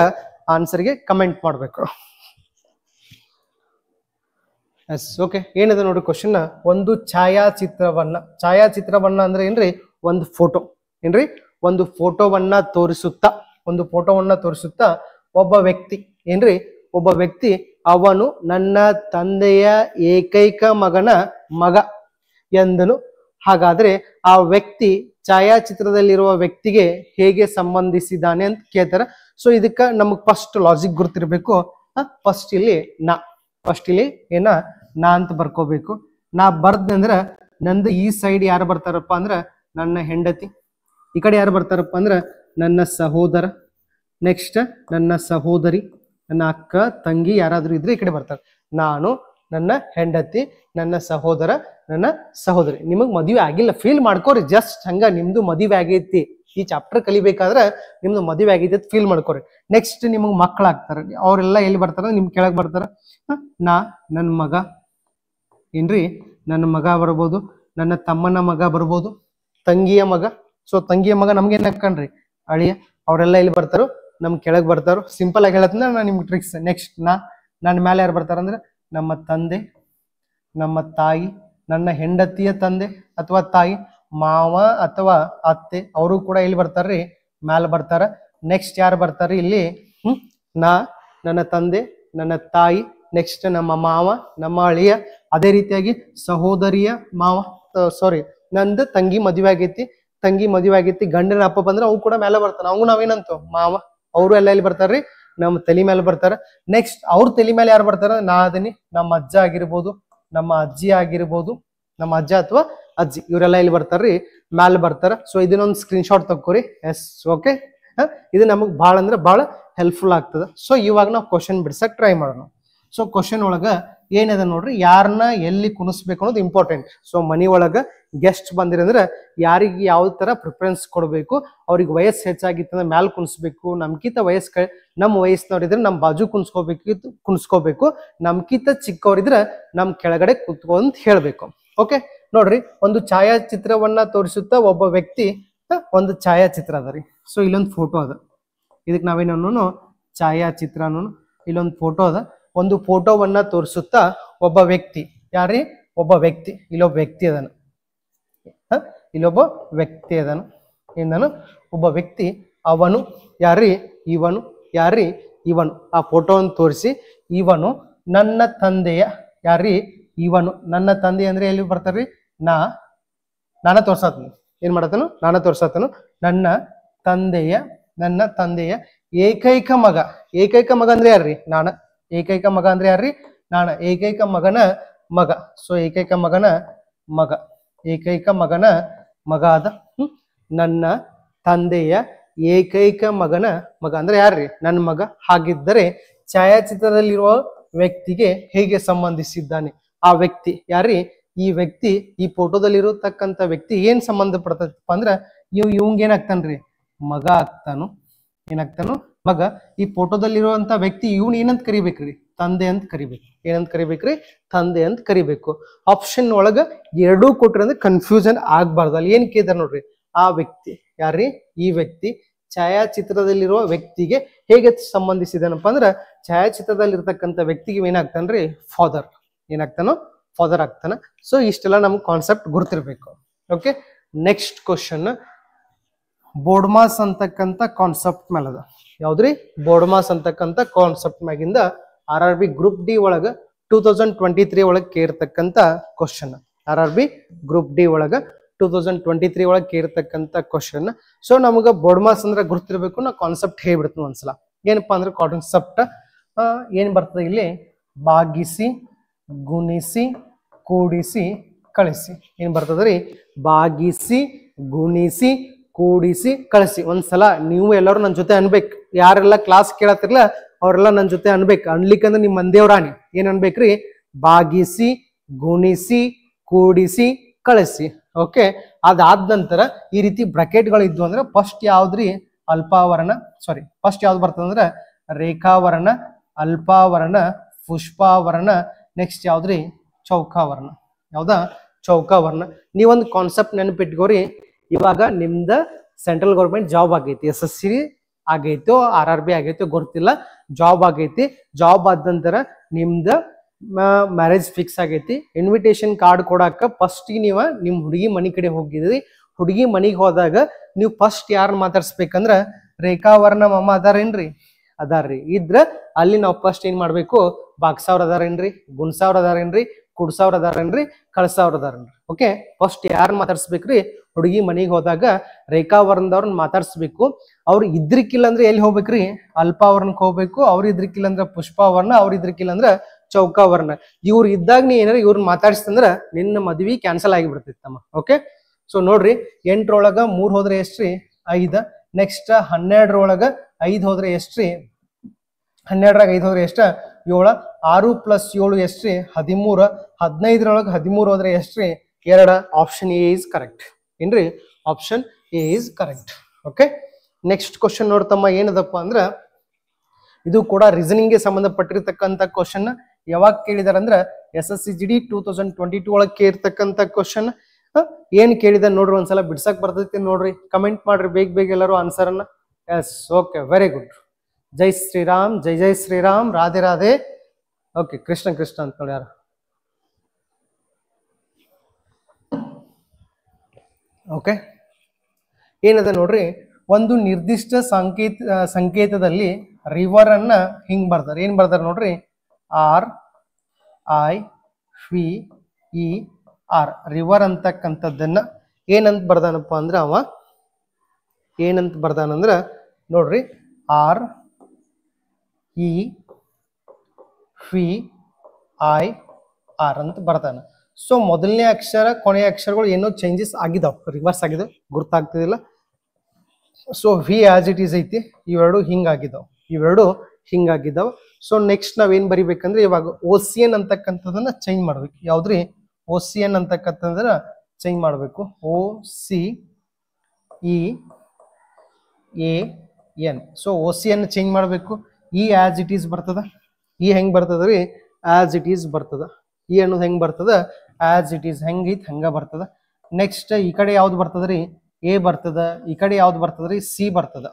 ಆನ್ಸರ್ಗೆ ಕಮೆಂಟ್ ಮಾಡ್ಬೇಕು. Yes, okay. ಏನಿದೆ ನೋಡ್ರಿ ಕ್ವಶನ್. ಒಂದು ಛಾಯಾಚಿತ್ರವನ್ನ ಅಂದ್ರೆ ಏನ್ರಿ, ಒಂದು ಫೋಟೋ ಏನ್ರಿ, ಒಂದು ಫೋಟೋವನ್ನ ತೋರಿಸುತ್ತಾ ಒಬ್ಬ ವ್ಯಕ್ತಿ ಅವನು ನನ್ನ ತಂದೆಯ ಏಕೈಕ ಮಗನ ಮಗ ಎಂದನು. ಹಾಗಾದ್ರೆ ಆ ವ್ಯಕ್ತಿ ಛಾಯಾಚಿತ್ರದಲ್ಲಿರುವ ವ್ಯಕ್ತಿಗೆ ಹೇಗೆ ಸಂಬಂಧಿಸಿದ್ದಾನೆ ಅಂತ ಕೇಳ್ತಾರ. ಸೊ ಇದಕ್ಕ ನಮಗ್ ಫಸ್ಟ್ ಲಾಜಿಕ್ ಗುರ್ತಿರ್ಬೇಕು. ಫಸ್ಟ್ ಇಲ್ಲಿ ನಾ ಅಂತ ಬರ್ಕೋಬೇಕು. ನಾ ಬರ್ದಂದ್ರ ನಂದು ಈ ಸೈಡ್ ಯಾರು ಬರ್ತಾರಪ್ಪ ಅಂದ್ರ ನನ್ನ ಹೆಂಡತಿ, ಈ ಕಡೆ ಯಾರು ಬರ್ತಾರಪ್ಪ ಅಂದ್ರ ನನ್ನ ಸಹೋದರ, ನೆಕ್ಸ್ಟ್ ನನ್ನ ಸಹೋದರಿ, ನನ್ನ ಅಕ್ಕ ತಂಗಿ ಯಾರಾದ್ರೂ ಇದ್ರೆ ಈ ಕಡೆ ಬರ್ತಾರೆ. ನಾನು, ನನ್ನ ಹೆಂಡತಿ, ನನ್ನ ಸಹೋದರ, ನನ್ನ ಸಹೋದರಿ. ನಿಮಗ್ ಮದುವೆ ಆಗಿಲ್ಲ ಫೀಲ್ ಮಾಡ್ಕೋರಿ, ಜಸ್ಟ್ ಹಂಗ ನಿಮ್ದು ಮದುವೆ ಆಗೈತಿ. ಈ ಚಾಪ್ಟರ್ ಕಲಿಬೇಕಾದ್ರೆ ನಿಮ್ದು ಮದುವೆ ಆಗೈತಿ ಅಂತ ಫೀಲ್ ಮಾಡ್ಕೋರಿ. ನೆಕ್ಸ್ಟ್ ನಿಮಗ್ ಮಕ್ಕಳಾಗ್ತಾರ, ಅವ್ರೆಲ್ಲ ಎಲ್ಲಿ ಬರ್ತಾರ, ನಿಮ್ ಕೆಳಗ್ ಬರ್ತಾರ. ನನ್ನ ಮಗ ಏನ್ರಿ, ನನ್ನ ಮಗ ಬರ್ಬೋದು, ನನ್ನ ತಮ್ಮನ ಮಗ ಬರ್ಬೋದು, ತಂಗಿಯ ಮಗ. ಸೊ ತಂಗಿಯ ಮಗ ನಮ್ಗೆ ಏನ್ ಹಾಕಣ್ರಿ, ಅಳಿಯ. ಅವರೆಲ್ಲ ಎಲ್ಲಿ ಬರ್ತಾರೋ, ನಮ್ ಕೆಳಗ್ ಬರ್ತಾರೋ. ಸಿಂಪಲ್ ಆಗಿ ಹೇಳತ್ನ ನಾನು ನಿಮ್ಗೆ ಟ್ರಿಕ್ಸ್. ನೆಕ್ಸ್ಟ್ ನನ್ನ ಮೇಲೆ ಯಾರು ಬರ್ತಾರಂದ್ರೆ ನಮ್ಮ ತಂದೆ, ನಮ್ಮ ತಾಯಿ, ನನ್ನ ಹೆಂಡತಿಯ ತಂದೆ ಅಥವಾ ತಾಯಿ, ಮಾವ ಅಥವಾ ಅತ್ತೆ, ಅವರು ಕೂಡ ಇಲ್ಲಿ ಬರ್ತಾರ್ರಿ, ಮ್ಯಾಲ ಬರ್ತಾರ. ನೆಕ್ಸ್ಟ್ ಯಾರು ಬರ್ತಾರ್ರಿ ಇಲ್ಲಿ, ನನ್ನ ತಂದೆ, ನನ್ನ ತಾಯಿ, ನೆಕ್ಸ್ಟ್ ನಮ್ಮ ಮಾವ, ನಮ್ಮ ಅಳಿಯ. ಅದೇ ರೀತಿಯಾಗಿ ಸಹೋದರಿಯ ಮಾವ, ನಂದು ತಂಗಿ ಮದುವೆ ಆಗೈತಿ, ಗಂಡನ ಅಪ್ಪ ಬಂದ್ರೆ ಅವು ಕೂಡ ಮೇಲೆ ಬರ್ತಾನ. ಅವು ನಾವೇನಂತ ಮಾವ, ಅವರು ಎಲ್ಲ ಇಲ್ಲಿ ಬರ್ತಾರ್ರಿ, ನಮ್ಮ ತಲೆ ಮೇಲೆ ಬರ್ತಾರ. ನೆಕ್ಸ್ಟ್ ಅವ್ರ ತಲೆ ಮೇಲೆ ಯಾರು ಬರ್ತಾರ, ನಾ ಅದೀನಿ, ನಮ್ಮ ಅಜ್ಜ ಆಗಿರ್ಬೋದು, ನಮ್ಮ ಅಜ್ಜಿ ಆಗಿರ್ಬೋದು, ನಮ್ಮ ಅಜ್ಜ ಅಥವಾ ಅಜ್ಜಿ, ಇವರೆಲ್ಲ ಇಲ್ಲಿ ಬರ್ತಾರ್ರಿ, ಮ್ಯಾಲ ಬರ್ತಾರ. ಸೊ ಇದನ್ನೊಂದು ಸ್ಕ್ರೀನ್ ಶಾಟ್ ತಗೋರಿ. Yes, okay. ಇದು ನಮಗ್ ಭಾಳ ಅಂದ್ರೆ ಭಾಳ ಹೆಲ್ಪ್ಫುಲ್ ಆಗ್ತದೆ. ಸೊ ಇವಾಗ ನಾವು ಕ್ವಶನ್ ಬಿಡ್ಸಕ್ ಟ್ರೈ ಮಾಡೋಣ. ಸೊ ಕ್ವಶನ್ ಒಳಗ ಏನದ ನೋಡ್ರಿ, ಯಾರನ್ನ ಎಲ್ಲಿ ಕುಣಿಸ್ಬೇಕು ಅನ್ನೋದು ಇಂಪಾರ್ಟೆಂಟ್. ಸೊ ಮನಿ ಒಳಗ ಗೆಸ್ಟ್ ಬಂದಿರಂದ್ರೆ ಯಾರಿಗೆ ಯಾವ ತರ ಪ್ರಿಫರೆನ್ಸ್ ಕೊಡಬೇಕು, ಅವ್ರಿಗೆ ವಯಸ್ಸು ಹೆಚ್ಚಾಗಿತ್ತಂದ್ರೆ ಮ್ಯಾಲ ಕುಣಿಸ್ಬೇಕು, ನಮ್ಕಿಂತ ನಮ್ಮ ವಯಸ್ಸಿನವ್ರಿದ್ರೆ ನಮ್ ಬಾಜು ಕುಣಿಸ್ಕೋಬೇಕು, ನಮ್ಕಿಂತ ಚಿಕ್ಕವರಿದ್ರೆ ನಮ್ ಕೆಳಗಡೆ ಕುತ್ಕೊಂಡ್ ಹೇಳ್ಬೇಕು. ಓಕೆ ನೋಡ್ರಿ, ಒಂದು ಛಾಯಾಚಿತ್ರವನ್ನ ತೋರಿಸುತ್ತಾ ಒಬ್ಬ ವ್ಯಕ್ತಿ, ಒಂದು ಛಾಯಾಚಿತ್ರ ಅದ ರೀ. ಸೊ ಇಲ್ಲೊಂದು ಫೋಟೋ ಅದ, ಇದಕ್ಕೆ ನಾವೇನೂ ಛಾಯಾಚಿತ್ರ ಅನ್ನೋನು. ಇಲ್ಲೊಂದು ಫೋಟೋ ಅದ, ಒಂದು ಫೋಟೋವನ್ನ ತೋರಿಸುತ್ತಾ ಒಬ್ಬ ವ್ಯಕ್ತಿ, ಯಾರೀ, ಒಬ್ಬ ವ್ಯಕ್ತಿ, ಇಲ್ಲೊಬ್ಬ ವ್ಯಕ್ತಿ ಅದನು, ಇಂದನು ಒಬ್ಬ ವ್ಯಕ್ತಿ, ಅವನು ಯಾರೀ, ಇವನು ಆ ಫೋಟೋವನ್ನು ತೋರಿಸಿ, ಇವನು ನನ್ನ ತಂದೆಯ, ಯಾರೀ ಇವನು ನನ್ನ ತಂದೆ ಅಂದ್ರೆ ಎಲ್ಲಿ ಬರ್ತಾರ್ರಿ, ನಾನ ತೋರ್ಸಾತನು, ಏನ್ ಮಾಡತನು, ನಾನ ತೋರ್ಸಾತನು, ನನ್ನ ತಂದೆಯ ಏಕೈಕ ಮಗ ಅಂದ್ರೆ ಯಾರ್ರಿ, ಏಕೈಕ ಮಗ ಅಂದ್ರೆ ಯಾರ್ರಿ, ಏಕೈಕ ಮಗನ ಮಗ. ಸೊ ಏಕೈಕ ಮಗನ ಮಗ ಅದ. ನನ್ನ ತಂದೆಯ ಏಕೈಕ ಮಗನ ಮಗ ಅಂದ್ರೆ ಯಾರ್ರಿ, ನನ್ನ ಮಗ. ಹಾಗಿದ್ದರೆ ಛಾಯಾಚಿತ್ರದಲ್ಲಿರುವ ವ್ಯಕ್ತಿಗೆ ಹೇಗೆ ಸಂಬಂಧಿಸಿದ್ದಾನೆ? ಆ ವ್ಯಕ್ತಿ ಯಾರ್ರಿ, ಈ ವ್ಯಕ್ತಿ, ಈ ಫೋಟೋದಲ್ಲಿರತಕ್ಕಂಥ ವ್ಯಕ್ತಿ ಏನ್ ಸಂಬಂಧ ಪಡ್ತಪ್ಪ ಅಂದ್ರ ಇವಂಗ ಏನಾಗ್ತಾನ್ರಿ, ಮಗ ಆಗ್ತಾನು. ಏನಾಗ್ತಾನು, ಮಗ. ಈ ಫೋಟೋದಲ್ಲಿರುವಂತ ವ್ಯಕ್ತಿ ಇವ್ನ ಏನಂತ ಕರಿಬೇಕ್ರಿ, ತಂದೆ ಅಂತ ಕರಿಬೇಕು. ಏನಂತ ಕರಿಬೇಕ್ರಿ, ತಂದೆ ಅಂತ ಕರಿಬೇಕು. ಆಪ್ಷನ್ ಒಳಗ ಎರಡೂ ಕೊಟ್ರಿ ಅಂದ್ರೆ ಕನ್ಫ್ಯೂಷನ್ ಆಗ್ಬಾರ್ದು. ಅಲ್ಲಿ ಏನ್ ಕೇಳಿದಾರೆ ನೋಡ್ರಿ, ಆ ವ್ಯಕ್ತಿ ಯಾರ್ರಿ, ಈ ವ್ಯಕ್ತಿ ಛಾಯಾಚಿತ್ರದಲ್ಲಿರುವ ವ್ಯಕ್ತಿಗೆ ಹೇಗೆ ಸಂಬಂಧಿಸಿದನಪ್ಪ ಅಂದ್ರ ಛಾಯಾಚಿತ್ರದಲ್ಲಿರ್ತಕ್ಕಂಥ ವ್ಯಕ್ತಿಗೆ ಏನಾಗ್ತಾನ್ರಿ, ಫಾದರ್. ಫಾದರ್ ಆಗ್ತಾನ. ಸೊ ಇಷ್ಟೆಲ್ಲ ನಮ್ಗೆ ಕಾನ್ಸೆಪ್ಟ್ ಗುರ್ತಿರ್ಬೇಕು. ಓಕೆ, ನೆಕ್ಸ್ಟ್ ಕ್ವಶನ್ ಬೋರ್ಡ್ಮಾಸ್ ಅಂತಕ್ಕಂಥ ಕಾನ್ಸೆಪ್ಟ್ ಮೇಲದ. ಯಾವ್ದ್ರಿ, ಬೋರ್ಡ್ಮಾಸ್ ಅಂತಕ್ಕಂಥ ಕಾನ್ಸೆಪ್ಟ್ ಮ್ಯಾಗಿಂದ RRB ಗ್ರೂಪ್ ಡಿ ಒಳಗ 2023 ಒಳಗೆ ಕೇರ್ತಕ್ಕಂಥ ಕ್ವಶನ್. RRB ಗ್ರೂಪ್ ಡಿ ಒಳಗ 2023 ಒಳಗೆ ಕೇರ್ತಕ್ಕಂಥ ಕ್ವಶನ್. ಸೊ ನಮಗ ಬೋರ್ಡ್ಮಾಸ್ ಅಂದ್ರೆ ಗುರ್ತಿರ್ಬೇಕು. ನಾ ಕಾನ್ಸೆಪ್ಟ್ ಹೇಳ್ಬಿಡ್ತೀನಿ ಒಂದ್ಸಲ. ಏನಪ್ಪಾ ಅಂದ್ರೆ ಕಾನ್ಸೆಪ್ಟ್ ಏನ್ ಬರ್ತದೆ ಇಲ್ಲಿ, ಭಾಗಿಸಿ, ಗುಣಿಸಿ, ಕೂಡಿಸಿ, ಕಳಿಸಿ. ಏನ್ ಬರ್ತದ್ರಿ, ಭಾಗಿಸಿ, ಗುಣಿಸಿ, ಕೂಡಿಸಿ, ಕಳಿಸಿ. ಒಂದ್ಸಲ ನೀವು ಎಲ್ಲರೂ ನನ್ನ ಜೊತೆ ಅನ್ಬೇಕು. ಯಾರೆಲ್ಲ ಕ್ಲಾಸ್ ಕೇಳತ್ತಿರ್ಲ ಅವ್ರೆಲ್ಲ ನನ್ನ ಜೊತೆ ಅನ್ಬೇಕು. ಅನ್ಲಿಕ್ಕಂದ್ರೆ ನಿಮ್ ಮಂದೇವ್ರಾಣಿ ಏನ್ ಅನ್ಬೇಕ್ರಿ, ಭಾಗಿಸಿ, ಗುಣಿಸಿ, ಕೂಡಿಸಿ, ಕಳಿಸಿ. ಓಕೆ, ಅದಾದ ನಂತರ ಈ ರೀತಿ ಬ್ರಾಕೆಟ್ಗಳು ಇದ್ವು ಅಂದ್ರೆ ಫಸ್ಟ್ ಯಾವ್ದ್ರಿ, ಫಸ್ಟ್ ಯಾವ್ದು ಬರ್ತದಂದ್ರ ರೇಖಾವರ್ಣ, ಅಲ್ಪಾವರ್ಣ, ಪುಷ್ಪಾವರ್ಣ, ನೆಕ್ಸ್ಟ್ ಯಾವ್ದ್ರಿ ಚೌಕಾವರ್ಣ. ಯಾವ್ದಾ ಚೌಕಾವರ್ಣ. ನೀವೊಂದು ಕಾನ್ಸೆಪ್ಟ್ ನೆನಪಿಟ್ಕೋರಿ, ಇವಾಗ ನಿಮ್ದ ಸೆಂಟ್ರಲ್ ಗೌರ್ಮೆಂಟ್ ಜಾಬ್ ಆಗೈತಿ, SSC ಆಗೈತೋ RRB ಆಗೈತೋ ಗೊತ್ತಿಲ್ಲ, ಜಾಬ್ ಆಗೈತಿ. ಜಾಬ್ ಆದ ನಂತರ ನಿಮ್ದ ಮ್ಯಾರೇಜ್ ಫಿಕ್ಸ್ ಆಗೈತಿ. ಇನ್ವಿಟೇಷನ್ ಕಾರ್ಡ್ ಕೊಡಾಕ ಫಸ್ಟ್ ನೀವ ನಿಮ್ ಹುಡುಗಿ ಮನಿ ಕಡೆ ಹೋಗಿದ್ರಿ. ಹುಡುಗಿ ಮನಿಗೆ ಹೋದಾಗ ನೀವು ಫಸ್ಟ್ ಯಾರನ್ನ ಮಾತಾಡ್ಸ್ಬೇಕಂದ್ರ ರೇಖಾವರ್ಣ ಮಾಮ ಅದಾರೇನ್ರಿ? ಅದಾರ್ರಿ. ಇದ್ರ ಅಲ್ಲಿ ನಾವು ಫಸ್ಟ್ ಏನ್ ಮಾಡ್ಬೇಕು, ಬಾಗ್ಸಾವ್ರ ಅದಾರೇನ್ರಿ, ಗುಣಸಾವ್ರ ಅದಾರೇನ್ರಿ, ಕುಡ್ಸಾವ್ರ ಅದಾರೇನ್ರಿ, ಕಳ್ಸಾವ್ರ ಅದಾರೇನ್ರಿ. ಓಕೆ, ಫಸ್ಟ್ ಯಾರನ್ನ ಮಾತಾಡ್ಸ್ಬೇಕ್ರಿ? ಹುಡುಗಿ ಮನಿಗೆ ಹೋದಾಗ ರೇಖಾವರ್ಣದವ್ರನ್ನ ಮಾತಾಡ್ಸ್ಬೇಕು. ಅವ್ರು ಇದ್ರಿಕ್ಕಿಲ್ಲ ಅಂದ್ರೆ ಎಲ್ಲಿ ಹೋಗ್ಬೇಕ್ರಿ? ಅಲ್ಪಾವರ್ಣಕ್ಕೆ ಹೋಗ್ಬೇಕು. ಅವ್ರು ಇದ್ರಿಕ್ಕಿಲ್ಲ ಅಂದ್ರ ಪುಷ್ಪಾವರ್ಣ, ಅವ್ರ ಇದ್ರಿಕ್ಕಿಲ್ಲ ಅಂದ್ರ ಚೌಕಾವರ್ಣ. ಇವ್ರು ಇದ್ದಾಗ ನೀ ಏನಾರ ಇವ್ರನ್ನ ಮಾತಾಡ್ಸ್ತಂದ್ರ ನಿನ್ನ ಮದ್ವಿ ಕ್ಯಾನ್ಸಲ್ ಆಗಿಬಿಡ್ತಿತ್ತಮ್ಮ. ಓಕೆ, ಸೊ ನೋಡ್ರಿ, 8ರೊಳಗ 3 ಹೋದ್ರೆ ಎಷ್ಟ್ರಿ? 5. ನೆಕ್ಸ್ಟ್ 12ರೊಳಗ 5 ಹೋದ್ರೆ ಎಷ್ಟ್ರಿ? 12ರಾಗ 5 ಹೋದ್ರೆ ಎಷ್ಟ? 7. 6 + 7 ಎಷ್ಟ್ರಿ? 13. 15ರೊಳಗ 13 ಹೋದ್ರೆ ಎಷ್ಟ್ರಿ? 2. ಆಪ್ಷನ್ ಎ ಇಸ್ ಕರೆಕ್ಟ್ ಏನ್ರಿ? Option A is correct. Okay, next question ನೋಡ್ತಮ್ಮ, ಏನದಪ್ಪ ಅಂದ್ರ ಇದು ಕೂಡ ರೀಸನಿಂಗ್ ಗೆ ಸಂಬಂಧಪಟ್ಟಿರ್ತಕ್ಕಂಥ ಕ್ವಶನ್. ಯಾವಾಗ ಕೇಳಿದಾರ ಅಂದ್ರ SSC GD 2022 ಒಳಗೆ ಕೇಳಿರ್ತಕ್ಕಂಥ ಕ್ವಶನ್. ಏನ್ ಕೇಳಿದ ನೋಡ್ರಿ, ಒಂದ್ಸಲ ಬಿಡ್ಸಕ್ ಬರ್ತೈತಿ ನೋಡ್ರಿ, ಕಮೆಂಟ್ ಮಾಡ್ರಿ ಬೇಗ ಬೇಗ ಎಲ್ಲರೂ ಆನ್ಸರ್ ಅನ್ನ. Yes, okay, very good. ಜೈ ಶ್ರೀರಾಮ್, ಜೈ ಜೈ ಶ್ರೀರಾಮ್, ರಾಧೆ ರಾಧೆ. ಓಕೆ, ಕೃಷ್ಣ ಕೃಷ್ಣ ಅಂತ ನೋಡಿ ಯಾರು. ಓಕೆ, ಏನದ ನೋಡ್ರಿ, ಒಂದು ನಿರ್ದಿಷ್ಟ ಸಂಕೇತದಲ್ಲಿ ರಿವರ್ ಅನ್ನ ಹಿಂಗ್ ಬರ್ದಾರ. ಏನ್ ಬರ್ದಾರ ನೋಡ್ರಿ, RIVER, ರಿವರ್ ಅಂತಕ್ಕಂಥದ್ದನ್ನ ಏನಂತ ಬರ್ದಾನಪ್ಪ ಅಂದ್ರ ಅವ ಏನಂತ ಬರ್ದಾನಂದ್ರ ನೋಡ್ರಿ, REVIR ಅಂತ ಬರ್ದಾನ. ಸೊ ಮೊದಲನೇ ಅಕ್ಷರ ಕೊನೆಯ ಅಕ್ಷರಗಳು ಏನೋ ಚೇಂಜಸ್ ಆಗಿದಾವ್, ರಿವರ್ಸ್ ಆಗಿದಾವ್, ಗುರ್ತಾಗ್ತಿದಿಲ್ಲ. So we as it is ಐತಿ, ಇವೆರಡು ಹಿಂಗಾಗಿದ್ದಾವ. ಸೊ ನೆಕ್ಸ್ಟ್ ನಾವೇನ್ ಬರಿಬೇಕಂದ್ರೆ ಇವಾಗ ಓಸಿಯನ್ ಅಂತಕ್ಕಂಥದನ್ನ ಚೇಂಜ್ ಮಾಡ್ಬೇಕು. ಯಾವ್ದ್ರಿ? ಓಸಿಯನ್ ಅಂತಕ್ಕಂಥದ್ರ ಚೇಂಜ್ ಮಾಡ್ಬೇಕು. OCEAN. ಸೊ ಓಸಿಯನ್ ಚೇಂಜ್ ಮಾಡ್ಬೇಕು. ಇ ಆಸ್ ಇಟ್ ಈಸ್ ಬರ್ತದ. ಇ ಹೆಂಗ್ ಬರ್ತದ್ರಿ? ಆಸ್ ಇಟ್ ಈಸ್ ಬರ್ತದ. ಇ ಅನ್ನೋದು ಹೆಂಗ್ ಬರ್ತದ? As it is. ಹೆಂಗೈತ್ ಹಂಗ ಬರ್ತದ. ನೆಕ್ಸ್ಟ್ ಈ ಕಡೆ ಯಾವ್ದು ಬರ್ತದ್ರಿ? ಎ ಬರ್ತದ. ಈ ಕಡೆ ಯಾವ್ದು ಬರ್ತದ್ರಿ? ಸಿ ಬರ್ತದ.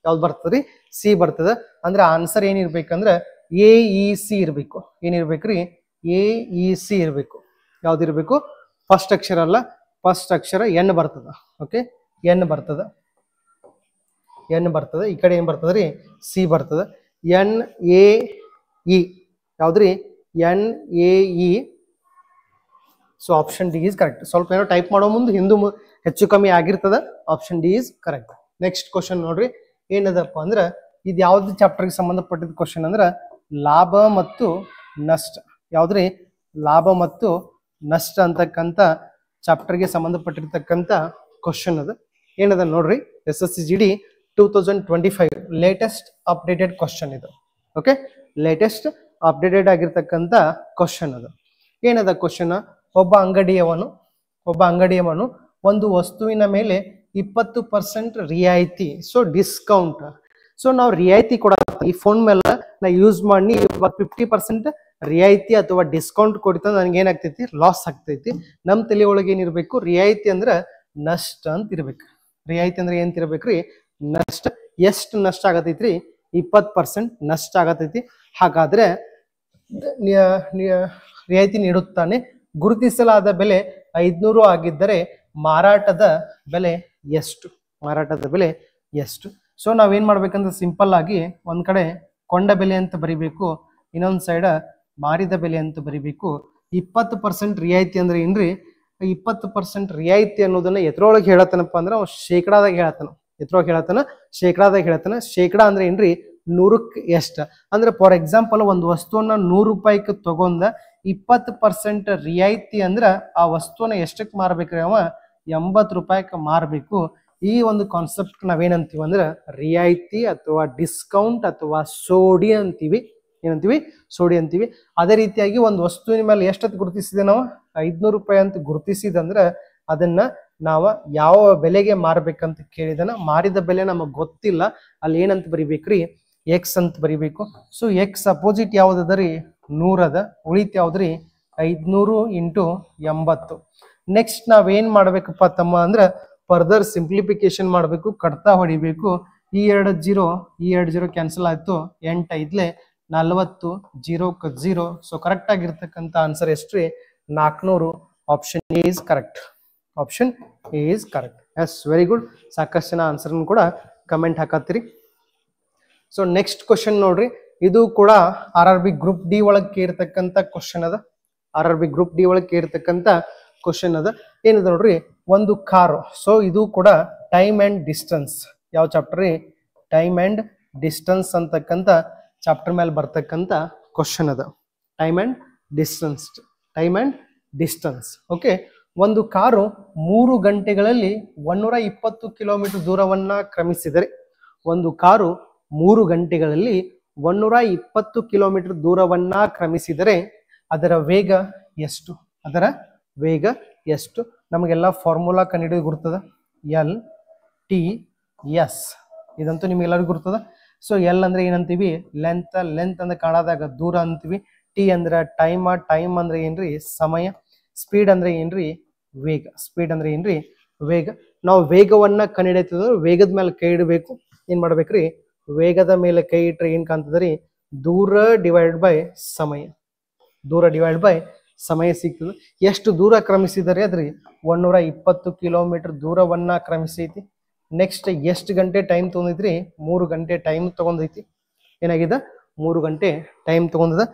ಯಾವ್ದು ಬರ್ತದ್ರಿ? ಸಿ ಬರ್ತದ. ಅಂದ್ರೆ ಆನ್ಸರ್ ಏನಿರ್ಬೇಕಂದ್ರ AEC ಇರ್ಬೇಕು. ಏನಿರ್ಬೇಕ್ರಿ? AEC ಇರ್ಬೇಕು. ಯಾವ್ದಿರ್ಬೇಕು? ಫಸ್ಟ್ ಅಕ್ಷರ ಅಲ್ಲ, ಫಸ್ಟ್ ಅಕ್ಷರ ಎನ್ ಬರ್ತದ. ಓಕೆ, ಎನ್ ಬರ್ತದ. ಈ ಕಡೆ ಏನ್ ಬರ್ತದ್ರಿ? ಸಿ ಬರ್ತದ. NAE. ಯಾವ್ದ್ರಿ? NAE. So option D is correct. ಸ್ವಲ್ಪ ಏನೋ ಟೈಪ್ ಮಾಡೋ ಮುಂದೆ ಹಿಂದೂ ಹೆಚ್ಚು ಕಮ್ಮಿ ಆಗಿರ್ತದ. Option D is correct. Next question ನೋಡ್ರಿ, ಏನದಪ್ಪ ಅಂದ್ರ ಇದು ಯಾವ್ದು ಚಾಪ್ಟರ್ಗೆ ಸಂಬಂಧಪಟ್ಟಿದ ಕ್ವಶನ್ ಅಂದ್ರ ಲಾಭ ಮತ್ತು ನಷ್ಟ. ಯಾವ್ದ್ರಿ? ಲಾಭ ಮತ್ತು ನಷ್ಟ ಅಂತಕ್ಕಂಥ ಚಾಪ್ಟರ್ಗೆ ಸಂಬಂಧಪಟ್ಟಿರ್ತಕ್ಕಂಥ ಕ್ವಶನ್ ಅದ. ಏನದ ನೋಡ್ರಿ, SSC GD 2025 latest updated question ಇದು. ಓಕೆ, ಲೇಟೆಸ್ಟ್ ಅಪ್ಡೇಟೆಡ್ ಆಗಿರ್ತಕ್ಕಂಥ ಕ್ವಶನ್ ಅದು. ಏನದ ಕ್ವಶನ್? ಒಬ್ಬ ಅಂಗಡಿಯವನು ಒಂದು ವಸ್ತುವಿನ ಮೇಲೆ 20% ರಿಯಾಯಿತಿ, ಸೊ ಡಿಸ್ಕೌಂಟ್. ಸೊ ನಾವು ರಿಯಾಯಿತಿ ಕೊಡ ಈ ಫೋನ್ ಮೇಲೆ ನಾ ಯೂಸ್ ಮಾಡಿ 50% ರಿಯಾಯಿತಿ ಅಥವಾ ಡಿಸ್ಕೌಂಟ್ ಕೊಡ್ತಾ ನನಗೆ ಏನಾಗ್ತೈತಿ? ಲಾಸ್ ಆಗ್ತೈತಿ. ನಮ್ಮ ತಲೆ ಒಳಗೆ ಏನಿರ್ಬೇಕು? ರಿಯಾಯಿತಿ ಅಂದ್ರ ನಷ್ಟ ಅಂತ ಇರ್ಬೇಕು. ರಿಯಾಯಿತಿ ಅಂದ್ರೆ ಏನ್ ಇರ್ಬೇಕ್ರಿ? ನಷ್ಟ. ಎಷ್ಟು ನಷ್ಟ ಆಗತೈತ್ರಿ? 20% ನಷ್ಟ ಆಗತೈತಿ. ಹಾಗಾದ್ರೆ ರಿಯಾಯಿತಿ ನೀಡುತ್ತಾನೆ. ಗುರುತಿಸಲಾದ ಬೆಲೆ 500 ಆಗಿದ್ದರೆ ಮಾರಾಟದ ಬೆಲೆ ಎಷ್ಟು? ಸೊ ನಾವೇನ್ ಮಾಡ್ಬೇಕಂದ್ರೆ ಸಿಂಪಲ್ ಆಗಿ ಒಂದ್ ಕಡೆ ಕೊಂಡ ಬೆಲೆ ಅಂತ ಬರಿಬೇಕು, ಇನ್ನೊಂದ್ ಸೈಡ್ ಮಾರಿದ ಬೆಲೆ ಅಂತ ಬರಿಬೇಕು. 20% ರಿಯಾಯಿತಿ ಅಂದ್ರೆ ಏನ್ರಿ? 20% ರಿಯಾಯಿತಿ ಅನ್ನೋದನ್ನ ಎತ್ರೊಳಗೆ ಹೇಳತ್ತನಪ್ಪ ಅಂದ್ರೆ ಅವ್ ಶೇಕಡಾದಾಗ ಹೇಳತ್ತನ. ಶೇಕಡಾದಾಗ ಹೇಳತ್ತನ. ಶೇಕಡಾ ಅಂದ್ರೆ ಏನ್ರಿ? 100ಕ್ಕೆ ಎಷ್ಟ ಅಂದ್ರೆ ಫಾರ್ ಎಕ್ಸಾಂಪಲ್ ಒಂದು ವಸ್ತುವನ್ನ 100 ರೂಪಾಯಿಗೆ ತಗೊಂಡ 20% ರಿಯಾಯಿತಿ ಅಂದ್ರ ಆ ವಸ್ತುವನ್ನ ಎಷ್ಟಕ್ಕೆ ಮಾರ್ಬೇಕ್ರಿ? ಅವ 80 ರೂಪಾಯಿಗೆ ಮಾರ್ಬೇಕು. ಈ ಒಂದು ಕಾನ್ಸೆಪ್ಟ್ ನಾವೇನಂತೀವಿ ಅಂದ್ರೆ ರಿಯಾಯಿತಿ ಅಥವಾ ಡಿಸ್ಕೌಂಟ್ ಅಥವಾ ಸೋಡಿ ಅಂತೀವಿ. ಏನಂತೀವಿ? ಸೋಡಿ ಅಂತೀವಿ. ಅದೇ ರೀತಿಯಾಗಿ ಒಂದು ವಸ್ತುವಿನ ಮೇಲೆ ಎಷ್ಟೊತ್ತು ಗುರುತಿಸಿದೆ ನಾವು? 500 ರೂಪಾಯಿ ಅಂತ ಗುರುತಿಸಿದಂದ್ರೆ ಅದನ್ನ ನಾವು ಯಾವ ಬೆಲೆಗೆ ಮಾರ್ಬೇಕಂತ ಕೇಳಿದನ ಮಾರಿದ ಬೆಲೆ ನಮಗ್ ಗೊತ್ತಿಲ್ಲ. ಅಲ್ಲಿ ಏನಂತ ಬರಿಬೇಕ್ರಿ? ಎಕ್ಸ್ ಅಂತ ಬರಿಬೇಕು. ಸೊ ಎಕ್ಸ್ ಅಪೋಸಿಟ್ ಯಾವ್ದದ ರೀ 100 ಅದ, ಉಳಿತ ಯಾವ್ದ್ರಿ 500 ಇಂಟು 80. ನೆಕ್ಸ್ಟ್ ನಾವೇನ್ ಮಾಡ್ಬೇಕಪ್ಪ ತಮ್ಮ ಅಂದ್ರೆ ಫರ್ದರ್ ಸಿಂಪ್ಲಿಫಿಕೇಶನ್ ಮಾಡಬೇಕು, ಕಡ್ತಾ ಹೊಡಿಬೇಕು. ಈ 2 0 ಕ್ಯಾನ್ಸಲ್ ಆಯ್ತು, 8 5 40 0 0. ಸೊ ಕರೆಕ್ಟ್ ಆಗಿರ್ತಕ್ಕಂಥ ಆನ್ಸರ್ ಎಷ್ಟ್ರಿ 400. Option A is correct. Option A is correct. Yes, very good. ಸಾಕಷ್ಟು ಜನ ಆನ್ಸರ್ ಕೂಡ ಕಮೆಂಟ್ ಹಾಕತ್ತೀರಿ. ಸೊ ನೆಕ್ಸ್ಟ್ ಕ್ವಶನ್ ನೋಡ್ರಿ, ಇದು ಕೂಡ RRB ಗ್ರೂಪ್ ಡಿ ಒಳಗೆ ಕೇರ್ತಕ್ಕಂಥ ಕ್ವಶನ್ ಅದ. RRB ಗ್ರೂಪ್ ಡಿ ಒಳಗೆ ಕೇರ್ತಕ್ಕಂಥ ಕ್ವಶನ್ ಅದ. ಏನದ ನೋಡ್ರಿ, ಒಂದು ಕಾರು. ಸೊ ಇದು ಕೂಡ ಟೈಮ್ ಅಂಡ್ ಡಿಸ್ಟೆನ್ಸ್. ಯಾವ ಚಾಪ್ಟರ್ ರೀ? ಟೈಮ್ ಅಂಡ್ ಡಿಸ್ಟೆನ್ಸ್ ಅಂತಕ್ಕಂಥ ಚಾಪ್ಟರ್ ಮೇಲೆ ಬರ್ತಕ್ಕಂಥ ಕ್ವಶನ್ ಅದ. Time and distance, time and distance. Okay, ಒಂದು ಕಾರು 3 ಗಂಟೆಗಳಲ್ಲಿ 120 ಕಿಲೋಮೀಟರ್ ದೂರವನ್ನ ಕ್ರಮಿಸಿದರೆ, ಒಂದು ಕಾರು 3 ಗಂಟೆಗಳಲ್ಲಿ 120 ಕಿಲೋಮೀಟರ್ ದೂರವನ್ನ ಕ್ರಮಿಸಿದರೆ ಅದರ ವೇಗ ಎಷ್ಟು? ಅದರ ವೇಗ ಎಷ್ಟು? ನಮಗೆಲ್ಲ ಫಾರ್ಮುಲಾ ಕಂಡುಹಿಡಿದು ಗುರ್ತದ. ಎಲ್ ಟಿ ಎಸ್, ಇದಂತೂ ನಿಮಗೆಲ್ಲರಿಗೂ ಗುರ್ತದ. ಸೊ ಎಲ್ ಅಂದ್ರೆ ಏನಂತೀವಿ? ಲೆಂತ್. ಲೆಂತ್ ಅಂದ್ರೆ ಕಾಣಾದಾಗ ದೂರ ಅಂತೀವಿ. ಟಿ ಅಂದ್ರೆ ಟೈಮ್. ಟೈಮ್ ಅಂದ್ರೆ ಏನ್ರಿ? ಸಮಯ. ಸ್ಪೀಡ್ ಅಂದ್ರೆ ಏನ್ರಿ? ವೇಗ. ಸ್ಪೀಡ್ ಅಂದ್ರೆ ಏನ್ರಿ? ವೇಗ. ನಾವು ವೇಗವನ್ನ ಕಂಡುಹಿಡಿಯುತ್ತಿದ್ರೆ ವೇಗದ ಮೇಲೆ ಕೈ ಇಡಬೇಕು. ಏನ್ ಮಾಡ್ಬೇಕ್ರಿ? ವೇಗದ ಮೇಲೆ ಕೈ ಇಟ್ರೆ ಏನ್ ಕಾಣ್ತದ್ರಿ? ದೂರ ಡಿವೈಡ್ ಬೈ ಸಮಯ. ದೂರ ಡಿವೈಡ್ ಬೈ ಸಮಯ ಸಿಗ್ತದೆ. ಎಷ್ಟು ದೂರ ಕ್ರಮಿಸಿದರೆ ಅದ್ರಿ 120 ಕಿಲೋಮೀಟರ್ ದೂರವನ್ನ ಕ್ರಮಿಸೈತಿ. ನೆಕ್ಸ್ಟ್ ಎಷ್ಟು ಗಂಟೆ ಟೈಮ್ ತಗೊಂಡೈತ್ರಿ? 3 ಗಂಟೆ ಟೈಮ್ ತಗೊಂಡೈತಿ. ಏನಾಗಿದೆ? 3 ಗಂಟೆ ಟೈಮ್ ತಗೊಂಡದ.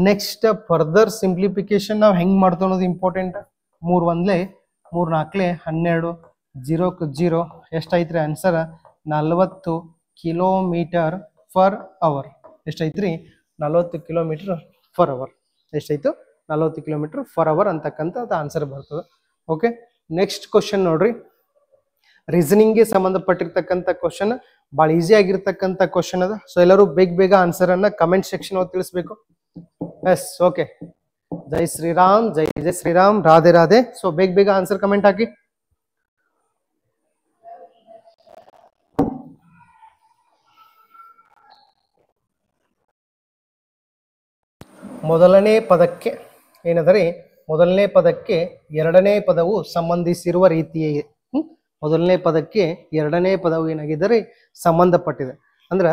ನೆಕ್ಸ್ಟ್ ಫರ್ದರ್ ಸಿಂಪ್ಲಿಫಿಕೇಶನ್ ನಾವು ಹೆಂಗ್ ಮಾಡ್ತೇವೆ ಅನ್ನೋದು ಇಂಪಾರ್ಟೆಂಟ್. 3 1 3 4 12 0 0 ಎಷ್ಟೈತ್ರಿ ಆನ್ಸರ್? 40 kilometre per hour. ಎಷ್ಟೈತ್ರಿ? 40 ಕಿಲೋಮೀಟರ್ ಫರ್ ಅವರ್. ಎಷ್ಟಾಯ್ತು? 40 ಕಿಲೋಮೀಟರ್ ಫರ್ ಅವರ್ ಅಂತಕ್ಕಂಥದ್ದು ಆನ್ಸರ್ ಬರ್ತದೆ. ಓಕೆ, ನೆಕ್ಸ್ಟ್ ಕ್ವಶನ್ ನೋಡ್ರಿ, ರೀಸನಿಂಗ್ಗೆ ಸಂಬಂಧಪಟ್ಟಿರ್ತಕ್ಕಂಥ ಕ್ವಶನ್. ಭಾಳ ಈಸಿ ಆಗಿರ್ತಕ್ಕಂಥ ಕ್ವಶನ್ ಅದ. ಸೊ ಎಲ್ಲರೂ ಬೇಗ ಬೇಗ ಆನ್ಸರ್ ಅನ್ನ ಕಮೆಂಟ್ ಸೆಕ್ಷನ್ ಒಳಗೆ ತಿಳಿಸ್ಬೇಕು. Yes, okay. ಜೈ ಶ್ರೀರಾಮ್, ಜೈ ಜೈ ಶ್ರೀರಾಮ್, ರಾಧೆ ರಾಧೆ. ಸೊ ಬೇಗ ಬೇಗ ಆನ್ಸರ್ ಕಮೆಂಟ್ ಹಾಕಿ. ಮೊದಲನೇ ಪದಕ್ಕೆ ಏನದರಿ? ಮೊದಲನೇ ಪದಕ್ಕೆ ಎರಡನೇ ಪದವು ಸಂಬಂಧಿಸಿರುವ ರೀತಿಯೇ. ಮೊದಲನೇ ಪದಕ್ಕೆ ಎರಡನೇ ಪದವು ಏನಾಗಿದ್ದಾರೆ? ಸಂಬಂಧಪಟ್ಟಿದೆ. ಅಂದ್ರ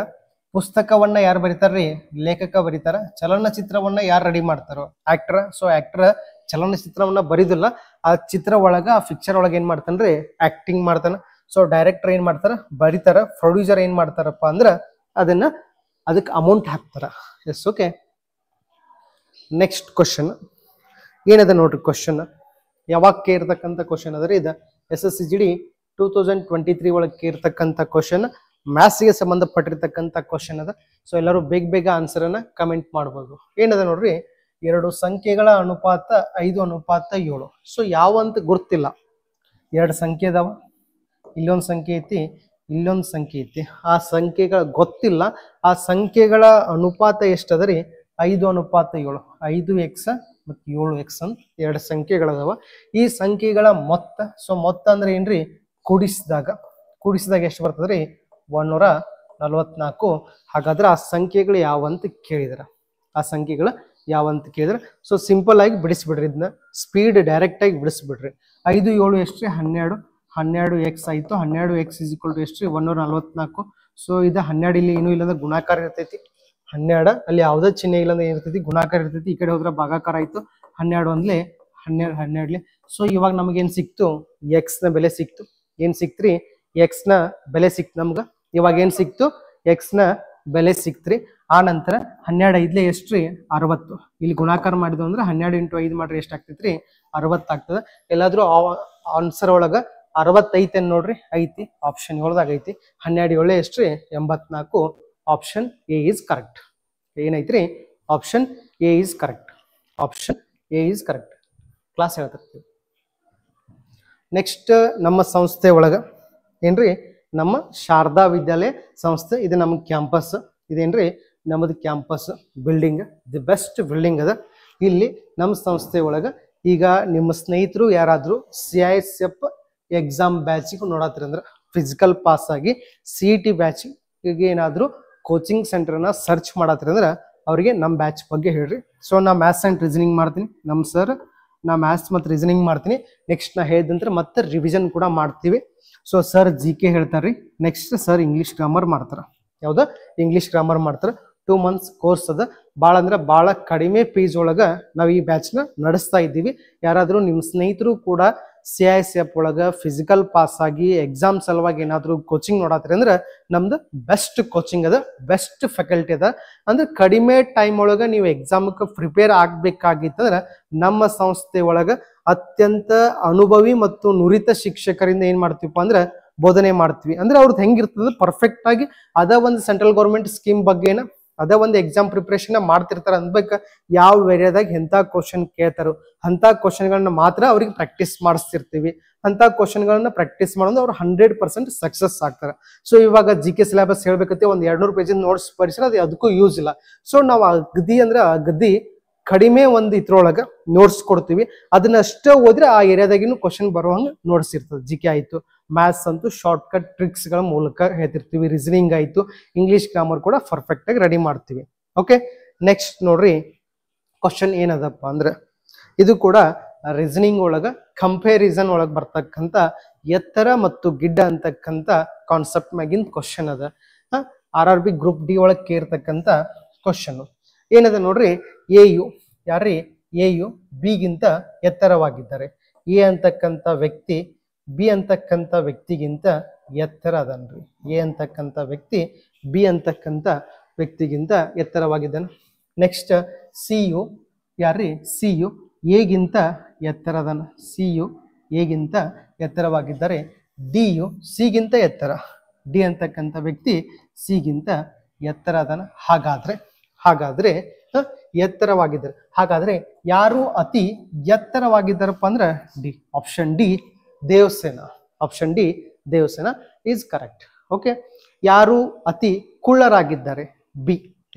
ಪುಸ್ತಕವನ್ನ ಯಾರು ಬರೀತಾರ್ರಿ? ಲೇಖಕ ಬರೀತಾರ. ಚಲನಚಿತ್ರವನ್ನ ಯಾರು ರೆಡಿ ಮಾಡ್ತಾರೋ? ಆಕ್ಟರ್. ಸೊ ಆಕ್ಟರ್ ಚಲನಚಿತ್ರವನ್ನ ಬರೀದಿಲ್ಲ, ಆ ಚಿತ್ರ ಒಳಗ, ಆ ಪಿಕ್ಚರ್ ಒಳಗೆ ಏನ್ ಮಾಡ್ತಾನ್ರಿ? ಆಕ್ಟಿಂಗ್ ಮಾಡ್ತಾನ. ಸೊ ಡೈರೆಕ್ಟರ್ ಏನ್ ಮಾಡ್ತಾರ? ಬರೀತಾರ. ಪ್ರೊಡ್ಯೂಸರ್ ಏನ್ ಮಾಡ್ತಾರಪ್ಪ ಅಂದ್ರ ಅದಕ್ಕೆ ಅಮೌಂಟ್ ಹಾಕ್ತಾರ. S, okay. ನೆಕ್ಸ್ಟ್ ಕ್ವಶನ್ ಏನದ ನೋಡ್ರಿ? ಕ್ವಶನ್ ಯಾವಾಗ ಕೇರ್ತಕ್ಕಂಥ ಕ್ವಶನ್ ಅದರಿ? ಇದು SSCGD 2023 ಒಳಗೆ ಕೇರ್ತಕ್ಕಂಥ ಕ್ವಶನ್. ಮ್ಯಾಥ್ಸ್ಗೆ ಸಂಬಂಧಪಟ್ಟಿರ್ತಕ್ಕಂಥ ಕ್ವಶನ್ ಅದ. ಸೊ ಎಲ್ಲರೂ ಬೇಗ ಬೇಗ ಆನ್ಸರ್ ಅನ್ನ ಕಮೆಂಟ್ ಮಾಡ್ಬೋದು. ಏನದ ನೋಡ್ರಿ, 2 ಸಂಖ್ಯೆಗಳ ಅನುಪಾತ 5:7. ಸೊ ಯಾವಂತ ಗುರ್ತಿಲ್ಲ. 2 ಸಂಖ್ಯೆ ಅದಾವ, ಇಲ್ಲೊಂದು ಸಂಖ್ಯೆ ಐತಿ, ಇಲ್ಲೊಂದು ಸಂಖ್ಯೆ ಐತಿ. ಆ ಸಂಖ್ಯೆಗಳ ಗೊತ್ತಿಲ್ಲ. ಆ ಸಂಖ್ಯೆಗಳ ಅನುಪಾತ ಎಷ್ಟದರಿ? 5:7. 5x ಮತ್ತು 7x ಅಂತ 2 ಸಂಖ್ಯೆಗಳದಾವ. ಈ ಸಂಖ್ಯೆಗಳ ಮೊತ್ತ. ಸೊ ಮೊತ್ತ ಅಂದ್ರೆ ಏನ್ರಿ? ಕೂಡಿಸಿದಾಗ ಎಷ್ಟು ಬರ್ತದ್ರಿ? 144. ಹಾಗಾದ್ರೆ ಆ ಸಂಖ್ಯೆಗಳು ಯಾವಂತ ಕೇಳಿದ್ರ? ಆ ಸಂಖ್ಯೆಗಳು ಯಾವಂತ ಕೇಳಿದ್ರ? ಸೊ ಸಿಂಪಲ್ ಆಗಿ ಬಿಡಿಸ್ಬಿಡ್ರಿ. ಇದನ್ನ ಸ್ಪೀಡ್ ಡೈರೆಕ್ಟ್ ಆಗಿ ಬಿಡಿಸ್ಬಿಡ್ರಿ. 5 7 ಎಷ್ಟ್ರಿ? 12. 12x ಆಯ್ತು. 12x = ಎಷ್ಟ್ರಿ? 144. ಸೊ ಇದು 12 ಇಲ್ಲಿ ಏನೂ ಇಲ್ಲಂದ್ರೆ ಗುಣಾಕಾರ ಇರ್ತೈತಿ. 12 ಅಲ್ಲಿ ಯಾವುದೇ ಚಿಹ್ನೆ ಇಲ್ಲಂದ್ರೆ ಏನಿರ್ತೈತಿ? ಗುಣಾಕಾರ ಇರ್ತೈತಿ. ಈ ಕಡೆ ಹೋದ್ರೆ ಭಾಗಾಕಾರ ಆಯ್ತು. 12 1 12. ಸೊ ಇವಾಗ ನಮಗೇನ್ ಸಿಕ್ತು? ಎಕ್ಸ್ ನ ಬೆಲೆ ಸಿಕ್ತು. ಏನ್ ಸಿಕ್ತ್ರಿ? ಎಕ್ಸ್ ನ ಬೆಲೆ ಸಿಕ್ತು ನಮ್ಗ. ಇವಾಗ ಏನ್ ಸಿಕ್ತು? ಎಕ್ಸ್ ನ ಬೆಲೆ ಸಿಕ್ತ್ರಿ. ಆ ನಂತರ 12 5 ಎಷ್ಟ್ರಿ? 60. ಇಲ್ಲಿ ಗುಣಾಕಾರ ಮಾಡಿದ್ವು ಅಂದ್ರೆ 12 × 5 ಮಾಡ್ರಿ ಎಷ್ಟಾಗ್ತೈತ್ರಿ? 60 ಆಗ್ತದ. ಎಲ್ಲಾದ್ರೂ ಆನ್ಸರ್ ಒಳಗ 60 ಐತೆ ನೋಡ್ರಿ. ಐತಿ. ಆಪ್ಷನ್ 7ದಾಗ ಐತಿ. 12 7 ಎಷ್ಟ್ರಿ? 84. Option A is correct. ಏನೈತ್ರಿ? Option A is correct. Option A is correct. Class ಹೇಳ್ತಿರ್ತೀವಿ. ನೆಕ್ಸ್ಟ್ ನಮ್ಮ ಸಂಸ್ಥೆ ಒಳಗ ಏನ್ರಿ? ನಮ್ಮ ಶಾರದಾ ವಿದ್ಯಾಲಯ ಸಂಸ್ಥೆ. ಇದು ನಮ್ಮ ಕ್ಯಾಂಪಸ್. ಇದೇನ್ರಿ? ನಮ್ಮದು campus building. The best building ಅದ. ಇಲ್ಲಿ ನಮ್ಮ ಸಂಸ್ಥೆ ಒಳಗ ಈಗ ನಿಮ್ಮ ಸ್ನೇಹಿತರು ಯಾರಾದ್ರೂ CISF ಎಕ್ಸಾಮ್ ಬ್ಯಾಚಿಗೆ ನೋಡತ್ತೀರಿ ಅಂದ್ರೆ ಫಿಸಿಕಲ್ ಪಾಸ್ ಆಗಿ CET ಬ್ಯಾಚಿಗೆ ಏನಾದ್ರು ಕೋಚಿಂಗ್ ಸೆಂಟರ್ನ ಸರ್ಚ್ ಮಾಡತ್ತೀರಿ ಅಂದ್ರೆ ಅವರಿಗೆ ನಮ್ಮ ಬ್ಯಾಚ್ ಬಗ್ಗೆ ಹೇಳ್ರಿ. ಸೊ ನಾ ಮ್ಯಾಥ್ಸ್ ಆ್ಯಂಡ್ ರೀಸನಿಂಗ್ ಮಾಡ್ತೀನಿ, ನಮ್ಮ ಸರ್ ನಾ ಮ್ಯಾಥ್ಸ್ ಮತ್ತು ರೀಸನಿಂಗ್ ಮಾಡ್ತೀನಿ. ನೆಕ್ಸ್ಟ್ ನಾ ಹೇಳಿದಂದ್ರೆ ಮತ್ತೆ ರಿವಿಷನ್ ಕೂಡ ಮಾಡ್ತೀವಿ. ಸೊ ಸರ್ GK ಹೇಳ್ತಾರೆ ರೀ. ನೆಕ್ಸ್ಟ್ ಸರ್ ಇಂಗ್ಲೀಷ್ ಗ್ರಾಮರ್ ಮಾಡ್ತಾರೆ. ಯಾವ್ದು ಇಂಗ್ಲೀಷ್ ಗ್ರಾಮರ್ ಮಾಡ್ತಾರೆ. 2 months ಕೋರ್ಸ್ ಅದ. ಭಾಳ ಅಂದ್ರೆ ಭಾಳ ಕಡಿಮೆ ಫೀಸ್ ಒಳಗೆ ನಾವು ಈ ಬ್ಯಾಚ್ನ ನಡೆಸ್ತಾ ಇದ್ದೀವಿ. ಯಾರಾದರೂ ನಿಮ್ಮ ಸ್ನೇಹಿತರು ಕೂಡ CICF ಒಳಗೆ ಫಿಸಿಕಲ್ ಪಾಸ್ ಆಗಿ ಎಕ್ಸಾಮ್ ಸಲುವಾಗಿ ಏನಾದರೂ ಕೋಚಿಂಗ್ ನೋಡತ್ತೀರಿ ಅಂದ್ರೆ ನಮ್ದು ಬೆಸ್ಟ್ ಕೋಚಿಂಗ್ ಅದ, ಬೆಸ್ಟ್ ಫ್ಯಾಕಲ್ಟಿ ಅದ. ಅಂದ್ರೆ ಕಡಿಮೆ ಟೈಮ್ ಒಳಗೆ ನೀವು ಎಕ್ಸಾಮ್ಗೆ ಪ್ರಿಪೇರ್ ಆಗಬೇಕಾಗಿತ್ತಂದ್ರೆ ನಮ್ಮ ಸಂಸ್ಥೆ ಒಳಗೆ ಅತ್ಯಂತ ಅನುಭವಿ ಮತ್ತು ನುರಿತ ಶಿಕ್ಷಕರಿಂದ ಏನು ಮಾಡ್ತೀವಪ್ಪ ಅಂದ್ರೆ ಬೋಧನೆ ಮಾಡ್ತೀವಿ. ಅಂದ್ರೆ ಅವ್ರದ್ದು ಹೆಂಗಿರ್ತದೆ ಪರ್ಫೆಕ್ಟ್ ಆಗಿ ಅದ ಒಂದು ಸೆಂಟ್ರಲ್ ಗೌರ್ಮೆಂಟ್ ಸ್ಕೀಮ್ ಬಗ್ಗೆನ ಅದ ಒಂದು ಎಕ್ಸಾಮ್ ಪ್ರಿಪ್ರೇಷನ್ ಮಾಡ್ತಿರ್ತಾರೆ. ಅಂದ್ಬೇಕು ಯಾವ ಏರಿಯಾದಾಗ ಎಂಥ ಕ್ವಶನ್ ಕೇಳ್ತಾರೋ ಅಂಥ ಕ್ವಶನ್ಗಳನ್ನ ಮಾತ್ರ ಅವ್ರಿಗೆ ಪ್ರಾಕ್ಟೀಸ್ ಮಾಡಿಸ್ತಿರ್ತೀವಿ. ಅಂಥ ಕ್ವಶನ್ಗಳನ್ನ ಪ್ರಾಕ್ಟೀಸ್ ಮಾಡೋದು ಅವ್ರು 100% ಸಕ್ಸಸ್ ಆಗ್ತಾರೆ. ಸೊ ಇವಾಗ GK ಸಿಲೆಬಸ್ ಹೇಳ್ಬೇಕಂತೆ ಒಂದು 200 ಪೇಜಿನ ನೋಟ್ಸ್ ಪರಿಸರ ಅದು ಅದಕ್ಕೂ ಯೂಸ್ ಇಲ್ಲ. ಸೊ ನಾವು ಅಗದಿ ಅಂದ್ರೆ ಅಗದಿ ಕಡಿಮೆ ಒಂದು ಇದ್ರೊಳಗೆ ನೋಟ್ಸ್ ಕೊಡ್ತೀವಿ. ಅದನ್ನ ಅಷ್ಟೇ ಓದಿದ್ರೆ ಆ ಏರಿಯಾದಾಗಿನೂ ಕ್ವಶನ್ ಬರುವಂಗೆ ನೋಟ್ಸ್ ಇರ್ತದೆ. GK ಆಯಿತು, ಮ್ಯಾಥ್ಸ್ ಅಂತೂ ಶಾರ್ಟ್ಕಟ್ ಟ್ರಿಕ್ಸ್ಗಳ ಮೂಲಕ ಹೇಳ್ತಿರ್ತೀವಿ. ರೀಸನಿಂಗ್ ಆಯಿತು, ಇಂಗ್ಲೀಷ್ ಗ್ರಾಮರ್ ಕೂಡ ಪರ್ಫೆಕ್ಟಾಗಿ ರೆಡಿ ಮಾಡ್ತೀವಿ. ಓಕೆ, ನೆಕ್ಸ್ಟ್ ನೋಡ್ರಿ ಕ್ವಶನ್ ಏನದಪ್ಪ ಅಂದ್ರೆ ಇದು ಕೂಡ ರೀಸನಿಂಗ್ ಒಳಗೆ ಕಂಪ್ಯಾರಿಸನ್ ಒಳಗೆ ಬರ್ತಕ್ಕಂಥ ಎತ್ತರ ಮತ್ತು ಗಿಡ್ಡ ಅಂತಕ್ಕಂಥ ಕಾನ್ಸೆಪ್ಟ್ ಮ್ಯಾಗಿನ ಕ್ವಶನ್ ಅದ. RRB ಗ್ರೂಪ್ D ಒಳಗೆ ಕೇರ್ತಕ್ಕಂಥ ಕ್ವಶನ್ ಏನದ ನೋಡ್ರಿ. AU ಯಾರ್ರಿ AU B ಗಿಂತ ಎತ್ತರವಾಗಿದ್ದಾರೆ. A ಅಂತಕ್ಕಂಥ ವ್ಯಕ್ತಿ B ಅಂತಕ್ಕಂಥ ವ್ಯಕ್ತಿಗಿಂತ ಎತ್ತರ ಅದನ್ರಿ. A ಅಂತಕ್ಕಂಥ ವ್ಯಕ್ತಿ B ಅಂತಕ್ಕಂಥ ವ್ಯಕ್ತಿಗಿಂತ ಎತ್ತರವಾಗಿದ್ದಾನೆ. ನೆಕ್ಸ್ಟ್ CU ಯಾರ್ರಿ CU A ಗಿಂತ ಎತ್ತರದನ. CU A ಗಿಂತ ಎತ್ತರವಾಗಿದ್ದಾರೆ. DU C ಗಿಂತ ಎತ್ತರ. D ಅಂತಕ್ಕಂಥ ವ್ಯಕ್ತಿ C ಗಿಂತ ಎತ್ತರ ಅದನ. ಹಾಗಾದ್ರೆ ಎತ್ತರವಾಗಿದ್ದಾರೆ. ಹಾಗಾದ್ರೆ ಯಾರು ಅತಿ ಎತ್ತರವಾಗಿದ್ದಾರಪ್ಪ ಅಂದ್ರೆ D. Option D Devasena. Option D Devasena is correct. Okay, ಯಾರು ಅತಿ ಕುಳ್ಳರಾಗಿದ್ದಾರೆ? B.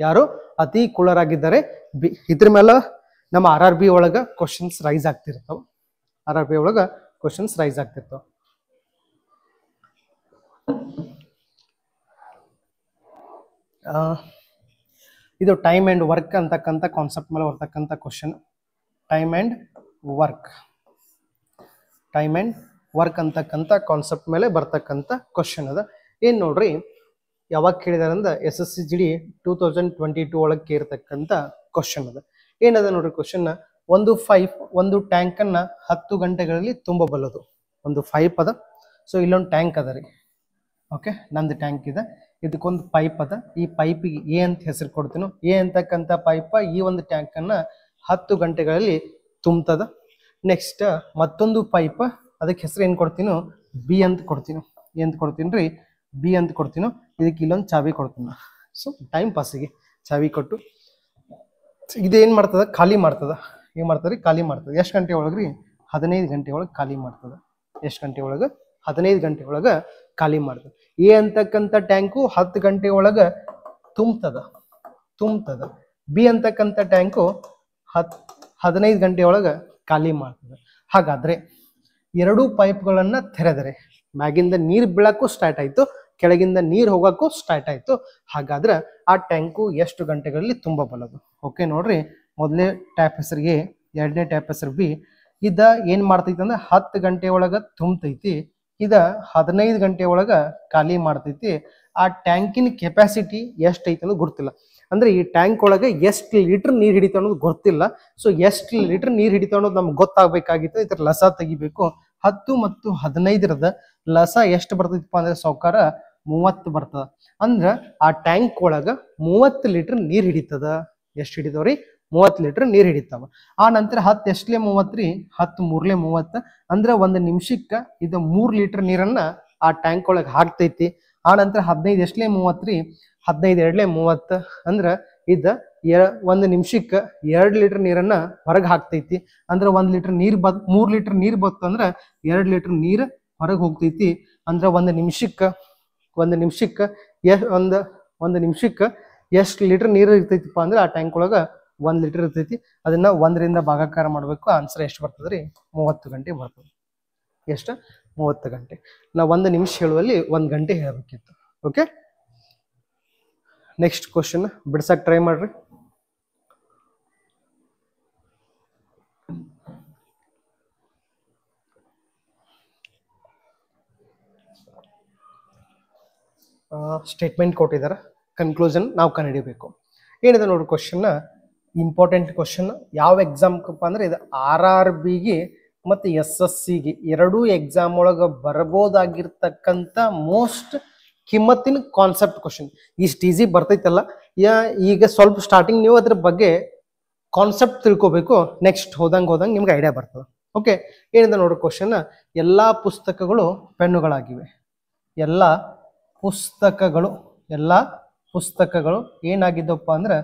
ಯಾರು ಅತಿ ಕುಳ್ಳರಾಗಿದ್ದಾರೆ? B. ಇದ್ರ ಮೇಲೆ ನಮ್ಮ RRB ಒಳಗ ಕ್ವಶನ್ಸ್ ರೈಸ್ ಆಗ್ತಿರ್ತಾವ. RRB ಒಳಗ ಕ್ವಶನ್ಸ್ ರೈಸ್ ಆಗ್ತಿರ್ತಾವ. ಇದು ಟೈಮ್ ಆ್ಯಂಡ್ ವರ್ಕ್ ಅಂತಕ್ಕಂಥ ಕಾನ್ಸೆಪ್ಟ್ ಮೇಲೆ ಬರ್ತಕ್ಕಂಥ ಕ್ವಶನ್. ಟೈಮ್ ಆ್ಯಂಡ್ ವರ್ಕ್ ಅಂತಕ್ಕಂಥ ಕಾನ್ಸೆಪ್ಟ್ ಮೇಲೆ ಬರ್ತಕ್ಕಂಥ ಕ್ವಶನ್ ಅದ. ಏನು ನೋಡ್ರಿ, ಯಾವಾಗ ಕೇಳಿದಾರೆ ಅಂದ್ರೆ SSC GD 2022 ಒಳಗೆ ಕೇರ್ತಕ್ಕಂಥ ಕ್ವಶನ್ ಅದ. ಏನದ ನೋಡ್ರಿ ಕ್ವಶನ್. ಒಂದು ಟ್ಯಾಂಕನ್ನು 10 ಗಂಟೆಗಳಲ್ಲಿ ತುಂಬಬಲ್ಲದು. ಒಂದು ಪೈಪ್ ಅದ. ಸೊ ಇಲ್ಲೊಂದು ಟ್ಯಾಂಕ್ ಅದ ರೀ. ಓಕೆ, ನಂದು ಟ್ಯಾಂಕ್ ಇದೆ, ಇದಕ್ಕೊಂದು ಪೈಪ್ ಅದ. ಈ ಪೈಪಿಗೆ A ಅಂತ ಹೆಸರು ಕೊಡ್ತೀನೋ. A ಅಂತಕ್ಕಂಥ ಪೈಪ ಈ ಒಂದು ಟ್ಯಾಂಕನ್ನು 10 ಗಂಟೆಗಳಲ್ಲಿ ತುಂಬ್ತದ. ನೆಕ್ಸ್ಟ್ ಮತ್ತೊಂದು ಪೈಪ್, ಅದಕ್ಕೆ ಹೆಸರು ಏನು ಕೊಡ್ತೀನೋ B ಅಂತ ಕೊಡ್ತೀನೋ. ಏನು ಕೊಡ್ತೀನಿ ರೀ? B ಅಂತ ಕೊಡ್ತೀನೋ. ಇದಕ್ಕೆ ಇಲ್ಲೊಂದು ಚಾವಿ ಕೊಡ್ತೀನಿ. ಸೊ ಟೈಮ್ ಪಾಸಿಗೆ ಚಾವಿ ಕೊಟ್ಟು ಇದೇನು ಮಾಡ್ತದ? ಖಾಲಿ ಮಾಡ್ತದ. ಏನು ಮಾಡ್ತದೆ ರೀ? ಖಾಲಿ ಮಾಡ್ತದೆ. ಎಷ್ಟು ಗಂಟೆ ಒಳಗೆ ರೀ? 15 ಗಂಟೆ ಒಳಗೆ ಖಾಲಿ ಮಾಡ್ತದೆ. ಎಷ್ಟು ಗಂಟೆ ಒಳಗೆ? 15 ಗಂಟೆ ಒಳಗೆ ಖಾಲಿ ಮಾಡ್ತದೆ. A ಅಂತಕ್ಕಂಥ ಟ್ಯಾಂಕು 10 ಗಂಟೆ ಒಳಗೆ ತುಂಬ್ತದ. B ಅಂತಕ್ಕಂಥ ಟ್ಯಾಂಕು 15 ಗಂಟೆ ಒಳಗೆ ಖಾಲಿ ಮಾಡ್ತದೆ. ಹಾಗಾದ್ರೆ ಎರಡೂ ಪೈಪ್ಗಳನ್ನು ತೆರೆದರೆ ಮ್ಯಾಗಿಂದ ನೀರು ಬೀಳಕ್ಕೂ ಸ್ಟಾರ್ಟ್ ಆಯಿತು, ಕೆಳಗಿಂದ ನೀರು ಹೋಗೋಕ್ಕೂ ಸ್ಟಾರ್ಟ್ ಆಯಿತು. ಹಾಗಾದ್ರೆ ಆ ಟ್ಯಾಂಕು ಎಷ್ಟು ಗಂಟೆಗಳಲ್ಲಿ ತುಂಬಬಲ್ಲದು? ಓಕೆ ನೋಡ್ರಿ, ಮೊದಲನೇ ಟ್ಯಾಪ್ ಹೆಸರು A, ಎರಡನೇ ಟ್ಯಾಪ್ ಹೆಸರು B. ಇದ ಏನು ಮಾಡ್ತೈತಿ ಅಂದ್ರೆ 10 ಗಂಟೆ ಒಳಗೆ ತುಂಬತೈತಿ. ಇದ 15 ಗಂಟೆ ಒಳಗೆ ಖಾಲಿ ಮಾಡ್ತೈತಿ. ಆ ಟ್ಯಾಂಕಿನ ಕೆಪಾಸಿಟಿ ಎಷ್ಟೈತಿ ಅನ್ನೋದು ಗೊತ್ತಿಲ್ಲ. ಅಂದ್ರೆ ಈ ಟ್ಯಾಂಕ್ ಒಳಗೆ ಎಷ್ಟು ಲೀಟರ್ ನೀರು ಹಿಡಿತ ಅನ್ನೋದು ಗೊತ್ತಿಲ್ಲ. ಸೊ ಎಷ್ಟು ಲೀಟರ್ ನೀರು ಹಿಡಿತ ಅನ್ನೋದು ನಮ್ಗೆ ಗೊತ್ತಾಗಬೇಕಾಗಿತ್ತು. ಇದ್ರ ಲಸ ತೆಗಿಬೇಕು. 10 ಮತ್ತು 15ರದ ಲಸ ಎಷ್ಟು ಬರ್ತೈತಿಪ್ಪ ಅಂದ್ರೆ ಸಾವ್ಕಾರ 30 ಬರ್ತದ. ಅಂದ್ರೆ ಆ ಟ್ಯಾಂಕ್ ಒಳಗೆ 30 ಲೀಟರ್ ನೀರು ಹಿಡಿತದ. ಎಷ್ಟು ಹಿಡಿದವ್ರಿ? 30 ಲೀಟರ್ ನೀರು ಹಿಡಿತಾವ. ಆ ನಂತರ 10 ಎಷ್ಟಲೇ 30 ರೀ? 10 3ಲೇ 30. ಅಂದ್ರೆ 1 ನಿಮಿಷಕ್ಕೆ ಇದು 3 ಲೀಟರ್ ನೀರನ್ನ ಆ ಟ್ಯಾಂಕ್ ಒಳಗೆ ಹಾಕ್ತೈತಿ. ಆ ನಂತರ 15 ಎಷ್ಟಲೇ 30 ರೀ? 15 2ಲೇ 30. ಅಂದ್ರೆ ಇದ 1 ನಿಮಿಷಕ್ಕೆ 2 ಲೀಟರ್ ನೀರನ್ನ ಹೊರಗೆ ಹಾಕ್ತೈತಿ. ಅಂದ್ರೆ 1 ಲೀಟರ್ ನೀರು 3 ಲೀಟರ್ ನೀರು ಬತ್ತು ಅಂದ್ರೆ 2 ಲೀಟರ್ ನೀರು ಹೊರಗೆ ಹೋಗ್ತೈತಿ. ಅಂದ್ರೆ 1 ನಿಮಿಷಕ್ಕೆ ಎಷ್ಟು ಲೀಟರ್ ನೀರು ಇರ್ತೈತಿಪ್ಪ ಅಂದ್ರೆ ಆ ಟ್ಯಾಂಕ್ ಒಳಗೆ 1 ಲೀಟರ್ ಇರ್ತೈತಿ. ಅದನ್ನ 1ರಿಂದ ಭಾಗಾಕಾರ ಮಾಡಬೇಕು. ಆನ್ಸರ್ ಎಷ್ಟು ಬರ್ತದೆ ರೀ? 30 ಗಂಟೆ ಬರ್ತದೆ. ಎಷ್ಟು? 30 ಗಂಟೆ. ನಾವು 1 ನಿಮಿಷ ಹೇಳುವಲ್ಲಿ 1 ಗಂಟೆ ಹೇಳಬೇಕಿತ್ತು. ಓಕೆ, ನೆಕ್ಸ್ಟ್ ಕ್ವಶನ್ ಬಿಡ್ಸಕ್ ಟ್ರೈ ಮಾಡ್ರಿ. ಸ್ಟೇಟ್ಮೆಂಟ್ ಕೊಟ್ಟಿದ್ದಾರೆ, ಕನ್ಕ್ಲೂಷನ್ ನಾವು ಕಂಡುಹಿಡಿಬೇಕು. ಏನಿದೆ ನೋಡ್ರಿ ಕ್ವಶನ್, ಇಂಪಾರ್ಟೆಂಟ್ ಕ್ವಶನ್. ಯಾವ ಎಕ್ಸಾಮ್ಕಪ್ಪ ಅಂದ್ರೆ ಇದು RRBಗೆ ಮತ್ತು SSCಗೆ ಎರಡೂ ಎಕ್ಸಾಮ್ ಒಳಗೆ ಬರ್ಬೋದಾಗಿರ್ತಕ್ಕಂಥ ಮೋಸ್ಟ್ ಕಿಮ್ಮತ್ತಿನ ಕಾನ್ಸೆಪ್ಟ್ ಕ್ವಶನ್. ಇಷ್ಟು ಈಸಿ ಬರ್ತೈತಲ್ಲ, ಈಗ ಸ್ವಲ್ಪ ಸ್ಟಾರ್ಟಿಂಗ್ ನೀವು ಅದ್ರ ಬಗ್ಗೆ ಕಾನ್ಸೆಪ್ಟ್ ತಿಳ್ಕೊಬೇಕು. ನೆಕ್ಸ್ಟ್ ಹೋದಂಗೆ ನಿಮ್ಗೆ ಐಡಿಯಾ ಬರ್ತದೆ. ಓಕೆ, ಏನಿದೆ ನೋಡ್ರಿ ಕ್ವಶನ್, ಎಲ್ಲ ಪುಸ್ತಕಗಳು ಪೆನ್ನುಗಳಾಗಿವೆ. ಎಲ್ಲ ಪುಸ್ತಕಗಳು ಏನಾಗಿದ್ದವಪ್ಪ ಅಂದ್ರೆ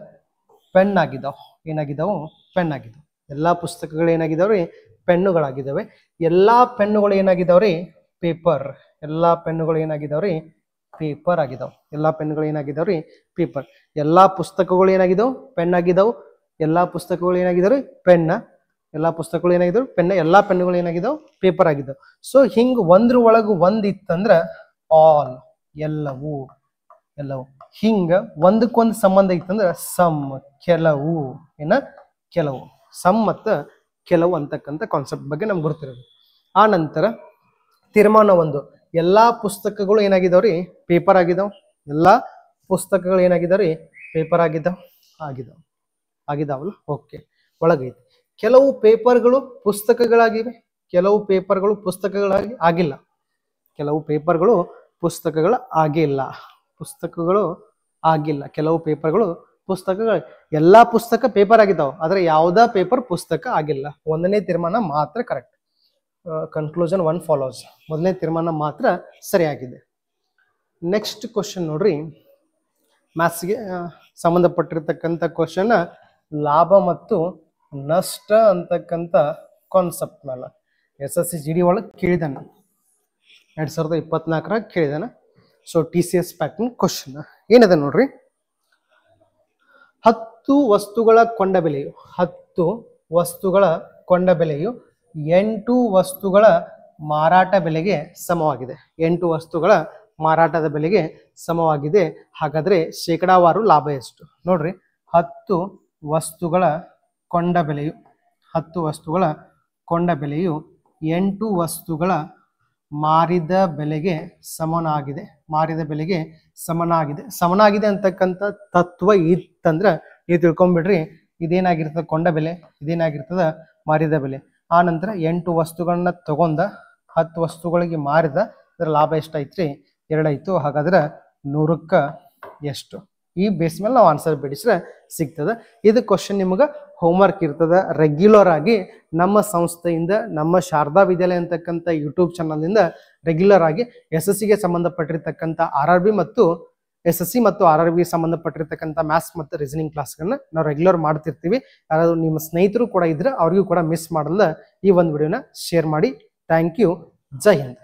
ಪೆನ್ ಆಗಿದ್ದಾವೆ. ಏನಾಗಿದ್ದಾವು? ಪೆನ್ ಆಗಿದ್ದಾವೆ. ಎಲ್ಲ ಪುಸ್ತಕಗಳು ಏನಾಗಿದ್ದಾವ್ರಿ? ಪೆನ್ನುಗಳಾಗಿದ್ದಾವೆ. ಎಲ್ಲ ಪೆನ್ನುಗಳು ಏನಾಗಿದ್ದಾವ್ರಿ? ಪೇಪರ್. ಎಲ್ಲ ಪೆನ್ನುಗಳು ಏನಾಗಿದ್ದಾವ್ರಿ? ಪೇಪರ್ ಆಗಿದಾವೆ. ಎಲ್ಲ ಪೆನ್ನುಗಳು ಏನಾಗಿದ್ದಾವ್ರಿ? ಪೇಪರ್. ಎಲ್ಲ ಪುಸ್ತಕಗಳು ಏನಾಗಿದ್ದಾವೆ? ಪೆನ್ ಆಗಿದ್ದಾವೆ. ಎಲ್ಲ ಪುಸ್ತಕಗಳು ಏನಾಗಿದ್ದಾವ್ರಿ? ಪೆನ್ನ. ಎಲ್ಲ ಪುಸ್ತಕಗಳು ಏನಾಗಿದ್ದಾವೆ? ಪೆನ್ನ. ಎಲ್ಲ ಪೆನ್ನುಗಳು ಏನಾಗಿದ್ದಾವೆ? ಪೇಪರ್ ಆಗಿದ್ದಾವೆ. ಸೊ ಹಿಂಗ್ ಒಂದ್ರ ಒಳಗೆ ಒಂದ್ ಇತ್ತಂದ್ರ ಆಲ್, ಎಲ್ಲವೂ. ಹಿಂಗ ಒಂದಕ್ಕೊಂದು ಸಂಬಂಧ ಇತ್ತಂದ್ರ ಸಮ್, ಕೆಲವು. ಕೆಲವು. ಸಮ್ ಮತ್ತು ಕೆಲವು ಅಂತಕ್ಕಂಥ ಕಾನ್ಸೆಪ್ಟ್ ಬಗ್ಗೆ ನಮ್ಗೆ ಗೊತ್ತಿರೋದು. ಆ ನಂತರ ತೀರ್ಮಾನ 1, ಎಲ್ಲಾ ಪುಸ್ತಕಗಳು ಏನಾಗಿದಾವ್ರಿ? ಪೇಪರ್ ಆಗಿದಾವ್. ಎಲ್ಲಾ ಪುಸ್ತಕಗಳು ಏನಾಗಿದಾವ್ರಿ? ಪೇಪರ್ ಆಗಿದಾವಲ್ಲ. ಓಕೆ, ಒಳಗೈತಿ. ಕೆಲವು ಪೇಪರ್ಗಳು ಪುಸ್ತಕಗಳಾಗಿವೆ, ಕೆಲವು ಪೇಪರ್ಗಳು ಪುಸ್ತಕಗಳಾಗಿ ಆಗಿಲ್ಲ. ಕೆಲವು ಪೇಪರ್ಗಳು ಪುಸ್ತಕಗಳು ಆಗಿಲ್ಲ. ಕೆಲವು ಪೇಪರ್ಗಳು ಪುಸ್ತಕಗಳು. ಎಲ್ಲಾ ಪುಸ್ತಕ ಪೇಪರ್ ಆಗಿದ್ದಾವೆ, ಆದ್ರೆ ಯಾವ್ದಾ ಪೇಪರ್ ಪುಸ್ತಕ ಆಗಿಲ್ಲ. 1ನೇ ತೀರ್ಮಾನ ಮಾತ್ರ ಕರೆಕ್ಟ್. Conclusion 1 follows. ಮೊದಲನೇ ತೀರ್ಮಾನ ಮಾತ್ರ ಸರಿಯಾಗಿದೆ. ನೆಕ್ಸ್ಟ್ ಕ್ವಶನ್ ನೋಡ್ರಿ, ಮ್ಯಾಥ್ಸ್ಗೆ ಸಂಬಂಧಪಟ್ಟಿರ್ತಕ್ಕಂಥ ಕ್ವಶನ್, ಲಾಭ ಮತ್ತು ನಷ್ಟ ಅಂತಕ್ಕಂಥ ಕಾನ್ಸೆಪ್ಟ್ ಮೇಲೆ SSC GD ಒಳಗೆ ಕೇಳಿದಾನ. 2024 ಕೇಳಿದಾನ. ಸೊ TCS ಪ್ಯಾಟರ್ನ್ ಕ್ವಶನ್ ಏನಿದೆ ನೋಡ್ರಿ, 10 ವಸ್ತುಗಳ ಕೊಂಡ ಬೆಲೆಯು 8 ವಸ್ತುಗಳ ಮಾರಾಟ ಬೆಲೆಗೆ ಸಮವಾಗಿದೆ. 8 ವಸ್ತುಗಳ ಮಾರಾಟದ ಬೆಲೆಗೆ ಸಮವಾಗಿದೆ. ಹಾಗಾದ್ರೆ ಶೇಕಡಾವಾರು ಲಾಭ ಎಷ್ಟು? ನೋಡ್ರಿ, 10 ವಸ್ತುಗಳ ಕೊಂಡ ಬೆಲೆಯು 8 ವಸ್ತುಗಳ ಮಾರಿದ ಬೆಲೆಗೆ ಸಮನಾಗಿದೆ ಅಂತಕ್ಕಂಥ ತತ್ವ ಇತ್ತಂದ್ರ ನೀವು ತಿಳ್ಕೊಂಡ್ಬಿಡ್ರಿ, ಇದೇನಾಗಿರ್ತದ ಕೊಂಡ ಬೆಲೆ, ಇದೇನಾಗಿರ್ತದ ಮಾರಿದ ಬೆಲೆ. ಆ ನಂತರ 8 ವಸ್ತುಗಳನ್ನ ತಗೊಂಡ 10 ವಸ್ತುಗಳಿಗೆ ಮಾರಿದ, ಅದರ ಲಾಭ ಎಷ್ಟಾಯ್ತ್ರಿ? 2 ಆಯ್ತು. ಹಾಗಾದ್ರೆ 100ಕ್ಕೆ ಎಷ್ಟು? ಈ ಬೇಸ್ ಮೇಲೆ ನಾವು ಆನ್ಸರ್ ಬಿಡಿಸ್ರೆ ಸಿಗ್ತದೆ. ಇದು ಕ್ವಶನ್ ನಿಮ್ಗೆ ಹೋಮ್ವರ್ಕ್ ಇರ್ತದ. ರೆಗ್ಯುಲರ್ ಆಗಿ ನಮ್ಮ ಸಂಸ್ಥೆಯಿಂದ, ನಮ್ಮ ಶಾರದಾ ವಿದ್ಯಾಲಯ ಅಂತಕ್ಕಂಥ ಯೂಟ್ಯೂಬ್ ಚಾನಲ್ನಿಂದ ರೆಗ್ಯುಲರ್ ಆಗಿ SSCಗೆ ಸಂಬಂಧಪಟ್ಟಿರ್ತಕ್ಕಂಥ RRB ಮತ್ತು SSC ಮತ್ತು RRB ಸಂಬಂಧಪಟ್ಟಿರ್ತಕ್ಕಂಥ ಮ್ಯಾಥ್ಸ್ ಮತ್ತು ರೀಸನಿಂಗ್ ಕ್ಲಾಸ್ಗಳನ್ನ ನಾವು ರೆಗ್ಯುಲರ್ ಮಾಡ್ತಿರ್ತೀವಿ. ಯಾರಾದ್ರೂ ನಿಮ್ಮ ಸ್ನೇಹಿತರು ಕೂಡ ಇದ್ರೆ ಅವ್ರಿಗೂ ಕೂಡ ಮಿಸ್ ಮಾಡಲ್ಲ ಈ ಒಂದು ವಿಡಿಯೋನ ಶೇರ್ ಮಾಡಿ. Thank you. ಜೈ ಹಿಂದ್.